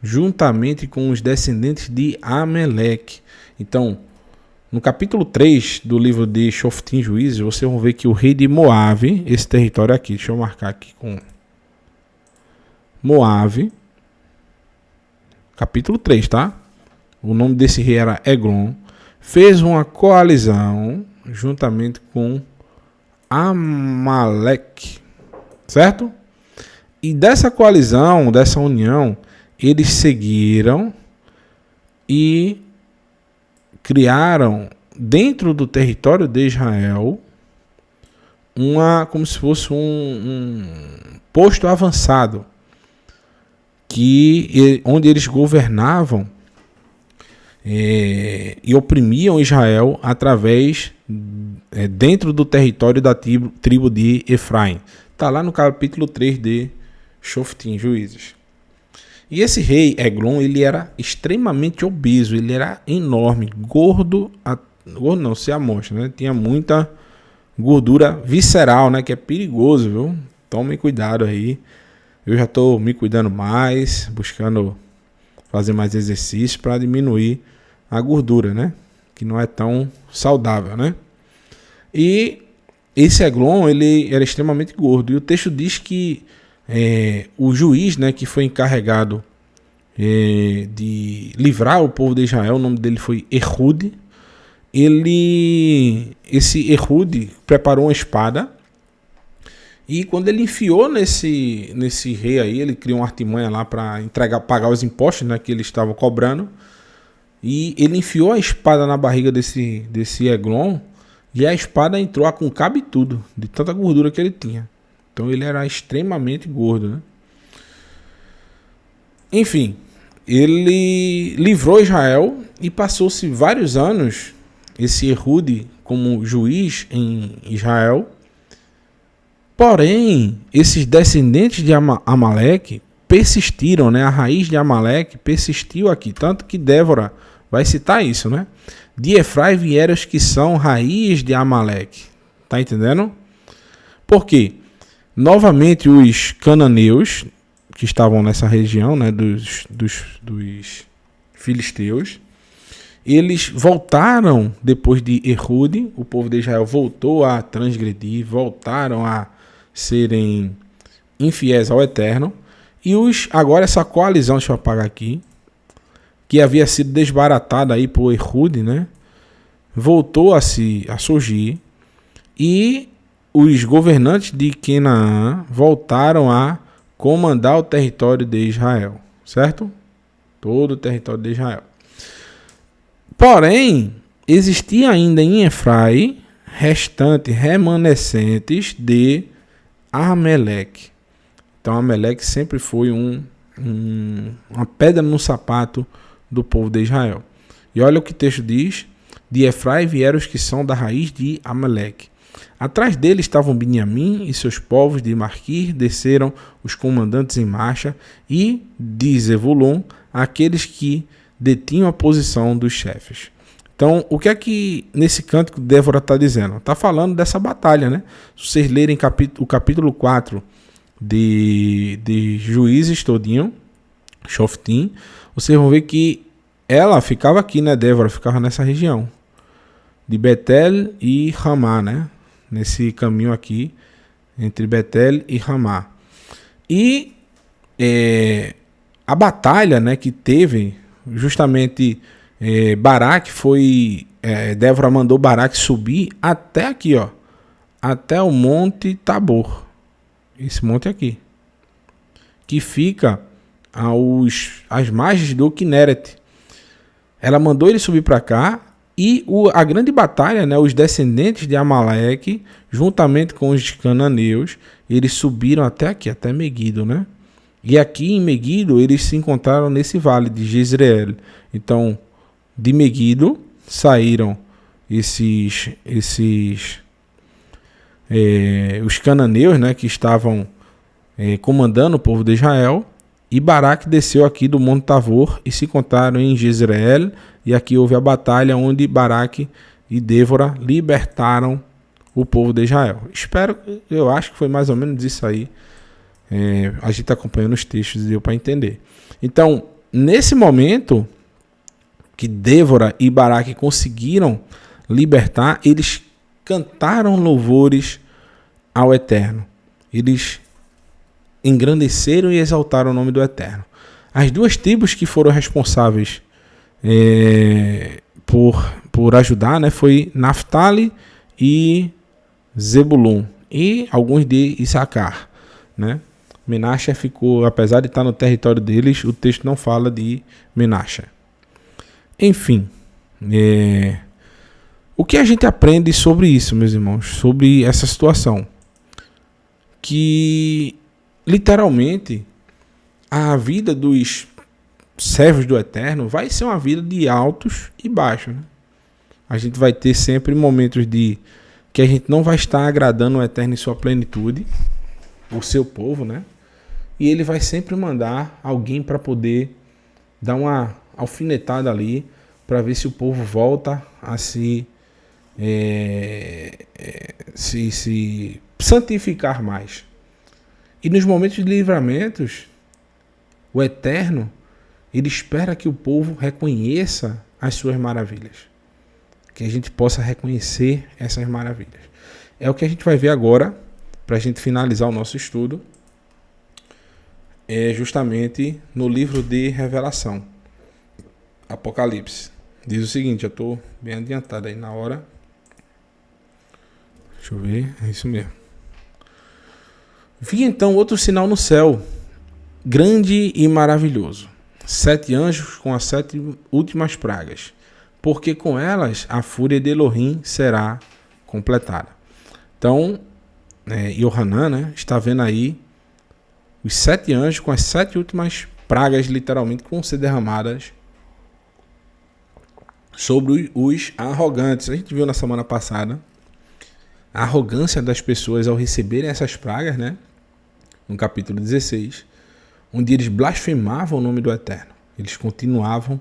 juntamente com os descendentes de Ameleque. Então, no capítulo 3 do livro de Shoftim, Juízes, vocês vão ver que o rei de Moabe, esse território aqui, deixa eu marcar aqui com Moabe, capítulo 3, tá? O nome desse rei era Eglon, fez uma coalizão juntamente com Amaleque, certo? E dessa coalizão, dessa união, eles seguiram e criaram dentro do território de Israel como se fosse um posto avançado, onde eles governavam e oprimiam Israel através dentro do território da tribo de Efraim. Está lá no capítulo 3 de Shoftim, Juízes. E esse rei Eglon, ele era extremamente obeso, ele era enorme, gordo não se amostra, né? Tinha muita gordura visceral, né? Que é perigoso, viu? Tomem cuidado aí. Eu já estou me cuidando mais, buscando fazer mais exercício para diminuir a gordura, né? Que não é tão saudável, né? E esse Eglon, ele era extremamente gordo. E o texto diz que o juiz, né, que foi encarregado de livrar o povo de Israel, o nome dele foi Ehud. Esse Ehud preparou uma espada, e quando ele enfiou nesse rei aí, ele criou uma artimanha lá para pagar os impostos, né, que eles estavam cobrando, e ele enfiou a espada na barriga desse Eglon, e a espada entrou com cabe tudo, de tanta gordura que ele tinha. Então ele era extremamente gordo, né? Enfim, ele livrou Israel e passou-se vários anos, esse Ehud, como juiz em Israel. Porém, esses descendentes de Amaleque persistiram, né? A raiz de Amaleque persistiu aqui, tanto que Débora vai citar isso, né? De Efraim vieram os que são raiz de Amaleque. Tá entendendo? Por quê? Novamente os cananeus que estavam nessa região, né, dos filisteus, eles voltaram depois de Ehud, o povo de Israel voltou a transgredir, voltaram a serem infiéis ao Eterno, e agora essa coalizão, deixa eu apagar aqui, que havia sido desbaratada aí por Ehud, né, voltou a surgir, e os governantes de Canaã voltaram a comandar o território de Israel, certo? Todo o território de Israel. Porém, existia ainda em Efraim remanescentes de Amaleque. Então, Amaleque sempre foi uma pedra no sapato do povo de Israel. E olha o que o texto diz: de Efraim vieram os que são da raiz de Amaleque. Atrás dele estavam Beniamim e seus povos de Marquir, desceram os comandantes em marcha, e de Zebulon, aqueles que detinham a posição dos chefes. Então, o que é que nesse cântico Débora está dizendo? Está falando dessa batalha, né? Se vocês lerem o capítulo 4 de Juízes todinho, Shoftim, vocês vão ver que ela ficava aqui, né? Débora ficava nessa região de Betel e Ramá, né? Nesse caminho aqui entre Betel e Ramá. E a batalha, né, que teve justamente Baraque foi... Débora mandou Baraque subir até aqui, ó, até o Monte Tabor. Esse monte aqui, que fica às margens do Quinerete. Ela mandou ele subir para cá. E a grande batalha, né, os descendentes de Amaleque, juntamente com os cananeus, eles subiram até aqui, até Meguido, né? E aqui em Meguido, eles se encontraram nesse vale de Jezreel. Então, de Meguido, saíram os cananeus, né, que estavam comandando o povo de Israel. E Baraque desceu aqui do Monte Tabor e se encontraram em Jezreel. E aqui houve a batalha onde Baraque e Débora libertaram o povo de Israel. Eu acho que foi mais ou menos isso aí. A gente está acompanhando os textos e deu para entender. Então, nesse momento que Débora e Baraque conseguiram libertar, eles cantaram louvores ao Eterno. Eles engrandeceram e exaltaram o nome do Eterno. As duas tribos que foram responsáveis por ajudar, né, foi Naftali e Zebulun, e alguns de Issacar, né? Menache ficou, apesar de estar no território deles, o texto não fala de Menache. Enfim, o que a gente aprende sobre isso, meus irmãos, sobre essa situação? Que literalmente a vida dos servos do Eterno vai ser uma vida de altos e baixos, né? A gente vai ter sempre momentos que a gente não vai estar agradando o Eterno em sua plenitude, o seu povo, né? E ele vai sempre mandar alguém para poder dar uma alfinetada ali, para ver se o povo volta a se santificar mais. E nos momentos de livramentos, o Eterno, ele espera que o povo reconheça as suas maravilhas. Que a gente possa reconhecer essas maravilhas. É o que a gente vai ver agora, para a gente finalizar o nosso estudo. Justamente no livro de Revelação. Apocalipse. Diz o seguinte, eu estou bem adiantado aí na hora. Deixa eu ver, é isso mesmo. Vi então outro sinal no céu, grande e maravilhoso. 7 anjos com as 7 últimas pragas, porque com elas a fúria de Elohim será completada. Então, Yohanan, né, está vendo aí os 7 anjos com as 7 últimas pragas, literalmente, que vão ser derramadas sobre os arrogantes. A gente viu na semana passada a arrogância das pessoas ao receberem essas pragas, né? No capítulo 16, onde eles blasfemavam o nome do Eterno. Eles continuavam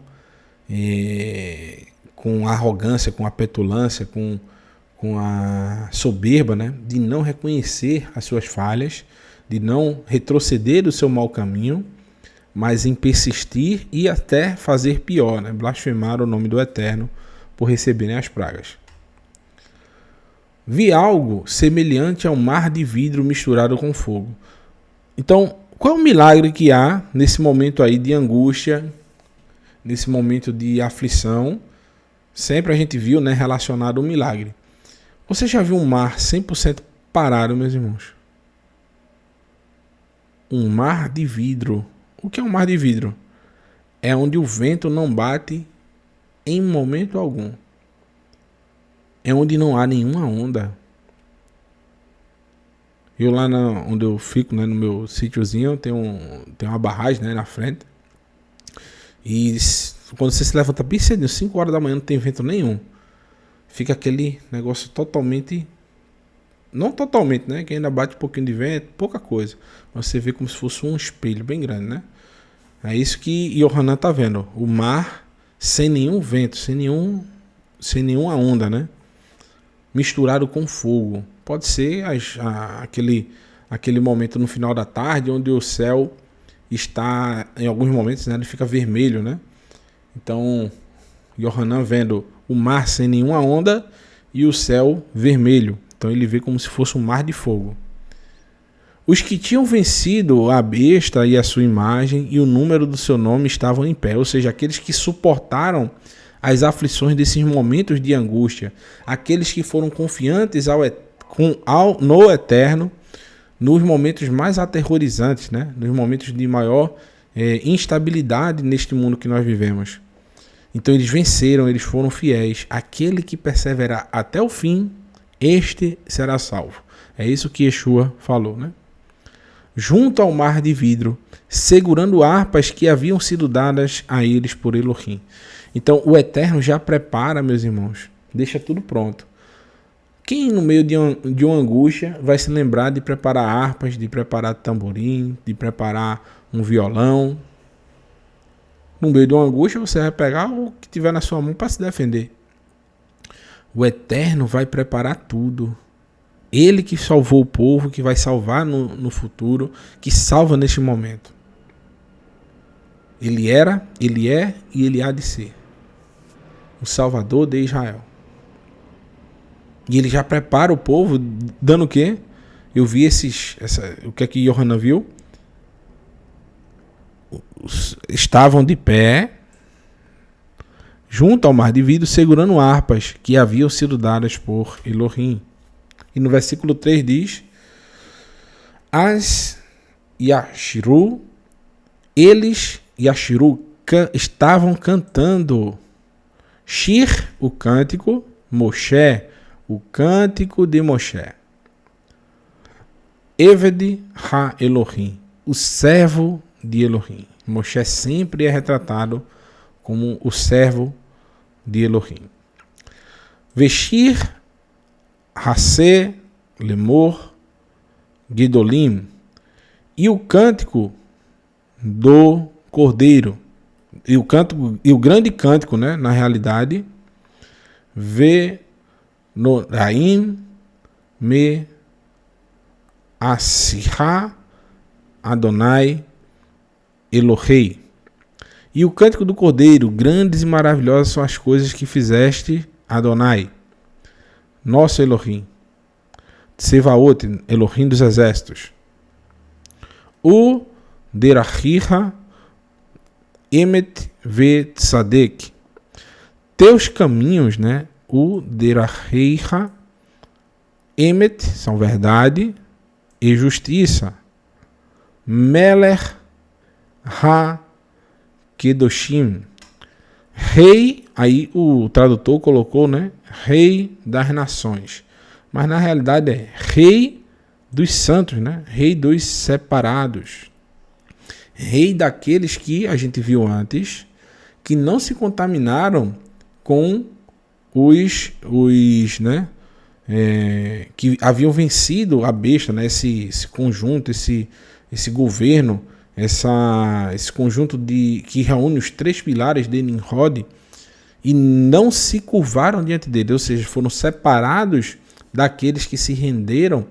com a arrogância, com a petulância, com a soberba, né? De não reconhecer as suas falhas, de não retroceder do seu mau caminho, mas em persistir e até fazer pior, né? Blasfemar o nome do Eterno por receberem as pragas. Vi algo semelhante a um mar de vidro misturado com fogo. Então, qual é o milagre que há nesse momento aí de angústia, nesse momento de aflição? Sempre a gente viu, né, relacionado ao milagre. Você já viu um mar 100% parado, meus irmãos? Um mar de vidro. O que é um mar de vidro? É onde o vento não bate em momento algum. É onde não há nenhuma onda. Eu lá onde eu fico, né, no meu sítiozinho, tem uma barragem, né, na frente. E quando você se levanta bem cedo, 5 horas da manhã, não tem vento nenhum. Fica aquele negócio totalmente... Não totalmente, né? Que ainda bate um pouquinho de vento, pouca coisa. Mas você vê como se fosse um espelho bem grande, né? É isso que Yohanan tá vendo. O mar sem nenhum vento, sem nenhuma onda, né? Misturado com fogo. Pode ser aquele momento no final da tarde, onde o céu está, em alguns momentos, né, ele fica vermelho, né? Então, Yohanan vendo o mar sem nenhuma onda e o céu vermelho. Então ele vê como se fosse um mar de fogo. Os que tinham vencido a besta e a sua imagem e o número do seu nome estavam em pé. Ou seja, aqueles que suportaram as aflições desses momentos de angústia. Aqueles que foram confiantes no Eterno nos momentos mais aterrorizantes, né? Nos momentos de maior instabilidade neste mundo que nós vivemos. Então eles venceram, eles foram fiéis. Aquele que perseverar até o fim, este será salvo. É isso que Yeshua falou, né? Junto ao mar de vidro, segurando harpas que haviam sido dadas a eles por Elohim. Então o Eterno já prepara, meus irmãos, deixa tudo pronto. Quem no meio de uma angústia vai se lembrar de preparar harpas, de preparar tamborim, de preparar um violão? No meio de uma angústia você vai pegar o que tiver na sua mão para se defender. O Eterno vai preparar tudo. Ele que salvou o povo, que vai salvar no futuro, que salva neste momento. Ele era, ele é e ele há de ser o Salvador de Israel. E ele já prepara o povo, dando o quê? Eu vi o que é que Yohanan viu? Estavam de pé, junto ao mar de vidro, segurando harpas que haviam sido dadas por Elohim. E no versículo 3 diz: As Yashiru, eles, Yashiru, estavam cantando Shir, o cântico, Moshe, o cântico de Moshe. Eved ha-Elohim, o servo de Elohim. Moshe sempre é retratado como o servo de Elohim. Veshir Hasé, Lemor, Gedolim. E o cântico do Cordeiro. E o grande cântico, né, na realidade, Ve no Raim me Asihá Adonai Elohei. E o cântico do Cordeiro, grandes e maravilhosas são as coisas que fizeste, Adonai, nosso Elohim. Tsevaot, Elohim dos exércitos. O Derahiha Emet ve Tzadek. Teus caminhos, né? O Derahiha Emet são verdade e justiça. Melech ha Kedoshim. Rei, aí o tradutor colocou, né? Rei das nações. Mas na realidade é rei dos santos, né? Rei dos separados. Rei daqueles que a gente viu antes, que não se contaminaram com os né, que haviam vencido a besta, né, esse conjunto, esse governo, esse conjunto que reúne os 3 pilares de Nimrod, e não se curvaram diante dele, ou seja, foram separados daqueles que se renderam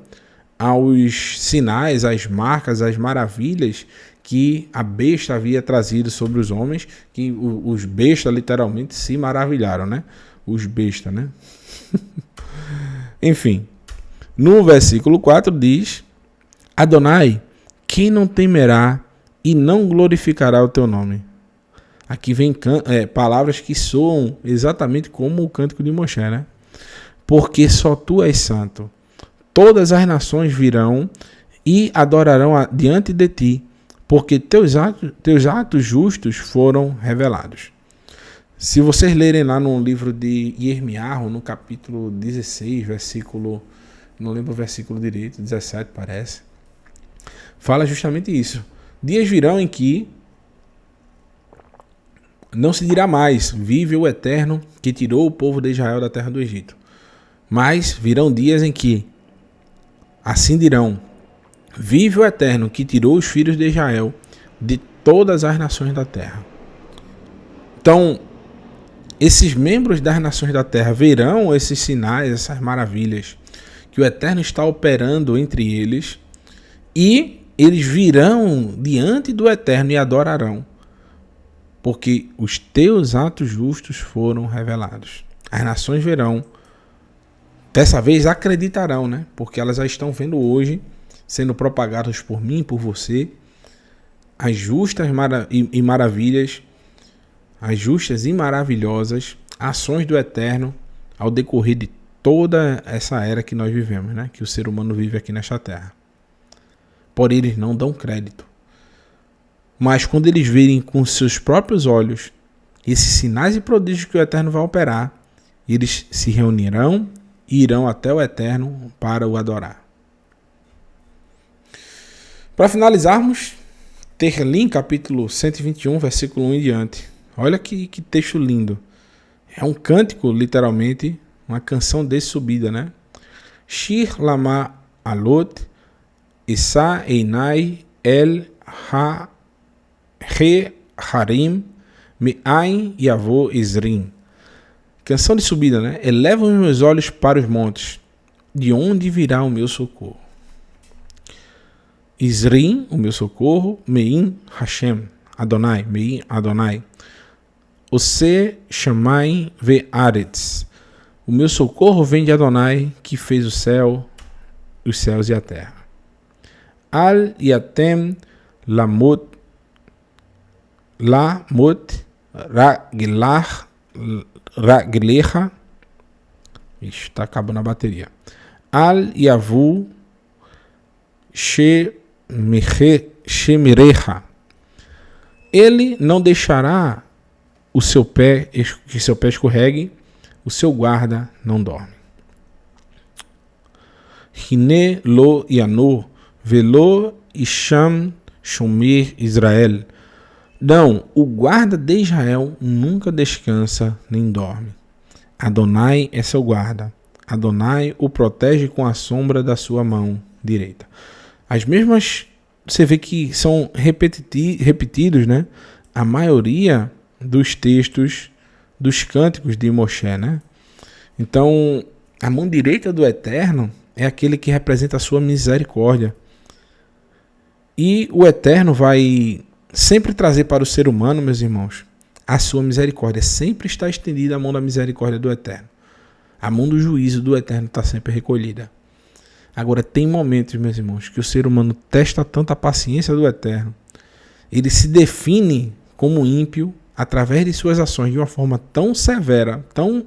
aos sinais, às marcas, às maravilhas que a besta havia trazido sobre os homens, que os bestas literalmente se maravilharam, né? Os bestas, né? Enfim, no versículo 4 diz: Adonai, quem não temerá e não glorificará o teu nome? Aqui vem palavras que soam exatamente como o cântico de Moshe, né? Porque só tu és santo. Todas as nações virão e adorarão diante de ti, porque teus atos justos foram revelados. Se vocês lerem lá no livro de Yirmiyahu, no capítulo 16, versículo, não lembro o versículo direito, 17 parece, fala justamente isso. Dias virão em que não se dirá mais, vive o Eterno que tirou o povo de Israel da terra do Egito. Mas virão dias em que assim dirão: vive o Eterno que tirou os filhos de Israel de todas as nações da terra. Então, esses membros das nações da terra verão esses sinais, essas maravilhas que o Eterno está operando entre eles, e eles virão diante do Eterno e adorarão, porque os teus atos justos foram revelados. As nações verão, dessa vez acreditarão, né? Porque elas já estão vendo hoje, sendo propagadas por mim e por você, as justas e maravilhas, as justas e maravilhosas ações do Eterno ao decorrer de toda essa era que nós vivemos, né? Que o ser humano vive aqui nesta terra. Porém, eles não dão crédito. Mas quando eles virem com seus próprios olhos esses sinais e prodígios que o Eterno vai operar, eles se reunirão e irão até o Eterno para o adorar. Para finalizarmos, Terlim, capítulo 121, versículo 1 em diante. Olha que texto lindo. É um cântico, literalmente, uma canção de subida, né? Shir lama alot, Issa einai el harim, me'ain yavo izrim. Canção de subida, né? Eleva os meus olhos para os montes, de onde virá o meu socorro? Izrim, o meu socorro, Me'im Hashem, Adonai, Me'im Adonai. Ose Shammai ve'aretz. O meu socorro vem de Adonai, que fez o céu, os céus e a terra. Al yatem lamot raglecha. Está acabando a bateria. Al yavu shemirecha. Ele não deixará que seu pé escorregue, o seu guarda não dorme. Hine lo yanu velo isham shomer Israel. Não, o guarda de Israel nunca descansa nem dorme. Adonai é seu guarda. Adonai o protege com a sombra da sua mão direita. As mesmas, você vê que são repetidos, né? A maioria dos textos dos cânticos de Moshe, né? Então, a mão direita do Eterno é aquele que representa a sua misericórdia. E o Eterno vai sempre trazer para o ser humano, meus irmãos, a sua misericórdia. Sempre está estendida a mão da misericórdia do Eterno. A mão do juízo do Eterno está sempre recolhida. Agora, tem momentos, meus irmãos, que o ser humano testa tanto a paciência do Eterno. Ele se define como ímpio através de suas ações de uma forma tão severa, tão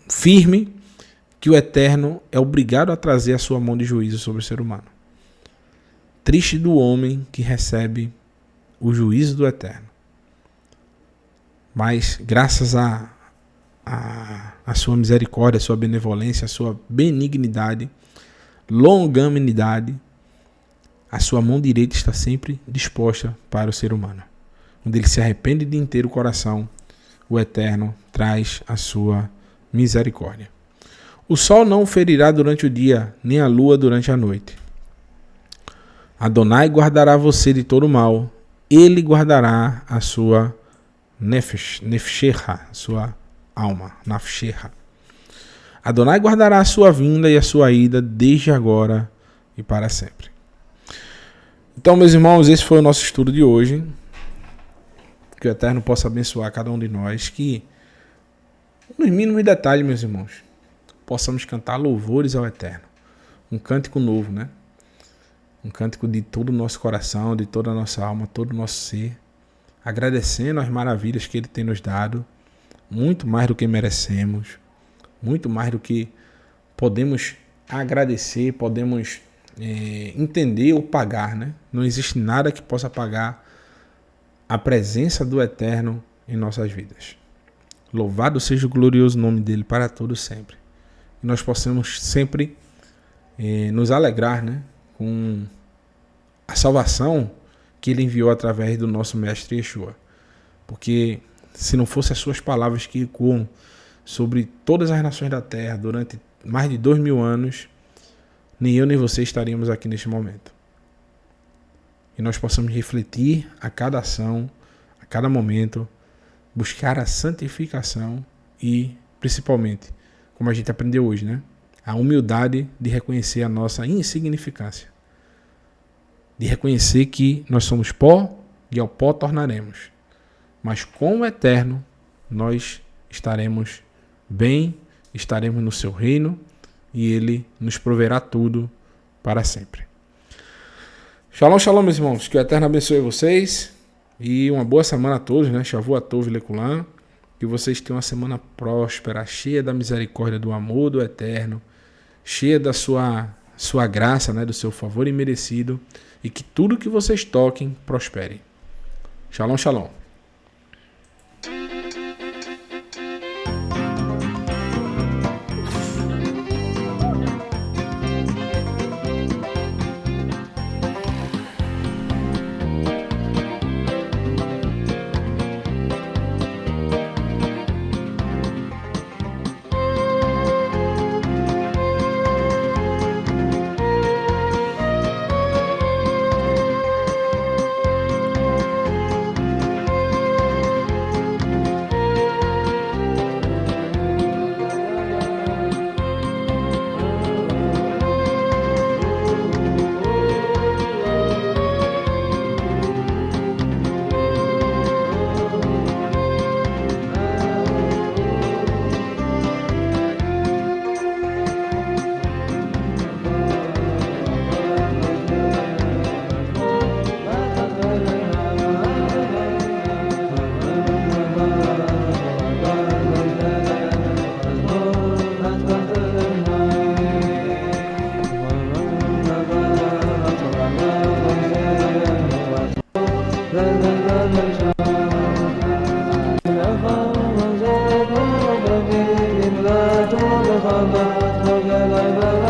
firme, que o Eterno é obrigado a trazer a sua mão de juízo sobre o ser humano. Triste do homem que recebe o juízo do Eterno. Mas, graças a sua misericórdia, a sua benevolência, a sua benignidade, longanimidade, a sua mão direita está sempre disposta para o ser humano. Quando ele se arrepende de inteiro o coração, o Eterno traz a sua misericórdia. O sol não o ferirá durante o dia, nem a lua durante a noite. Adonai guardará você de todo mal. Ele guardará a sua nefshecha, sua alma, nafshecha. Adonai guardará a sua vinda e a sua ida desde agora e para sempre. Então, meus irmãos, esse foi o nosso estudo de hoje. Que o Eterno possa abençoar cada um de nós, que nos mínimos detalhes, meus irmãos, possamos cantar louvores ao Eterno. Um cântico novo, né? Um cântico de todo o nosso coração, de toda a nossa alma, todo o nosso ser, agradecendo as maravilhas que Ele tem nos dado, muito mais do que merecemos, muito mais do que podemos agradecer, podemos entender ou pagar, né? Não existe nada que possa pagar a presença do Eterno em nossas vidas. Louvado seja o glorioso nome dele para todos sempre. E nós possamos sempre nos alegrar, né, com a salvação que ele enviou através do nosso mestre Yeshua. Porque se não fossem as suas palavras que ecoam sobre todas as nações da terra durante mais de 2000 anos, nem eu nem você estaríamos aqui neste momento. E nós possamos refletir a cada ação, a cada momento, buscar a santificação e, principalmente, como a gente aprendeu hoje, né? A humildade de reconhecer a nossa insignificância. De reconhecer que nós somos pó e ao pó tornaremos. Mas com o Eterno, nós estaremos bem, estaremos no seu reino e Ele nos proverá tudo para sempre. Shalom, shalom, meus irmãos. Que o Eterno abençoe vocês e uma boa semana a todos, né? Shavua Tov Lekulam. Que vocês tenham uma semana próspera, cheia da misericórdia, do amor do Eterno, cheia da sua graça, né? Do seu favor imerecido, e que tudo que vocês toquem prospere. Shalom, shalom. Bye.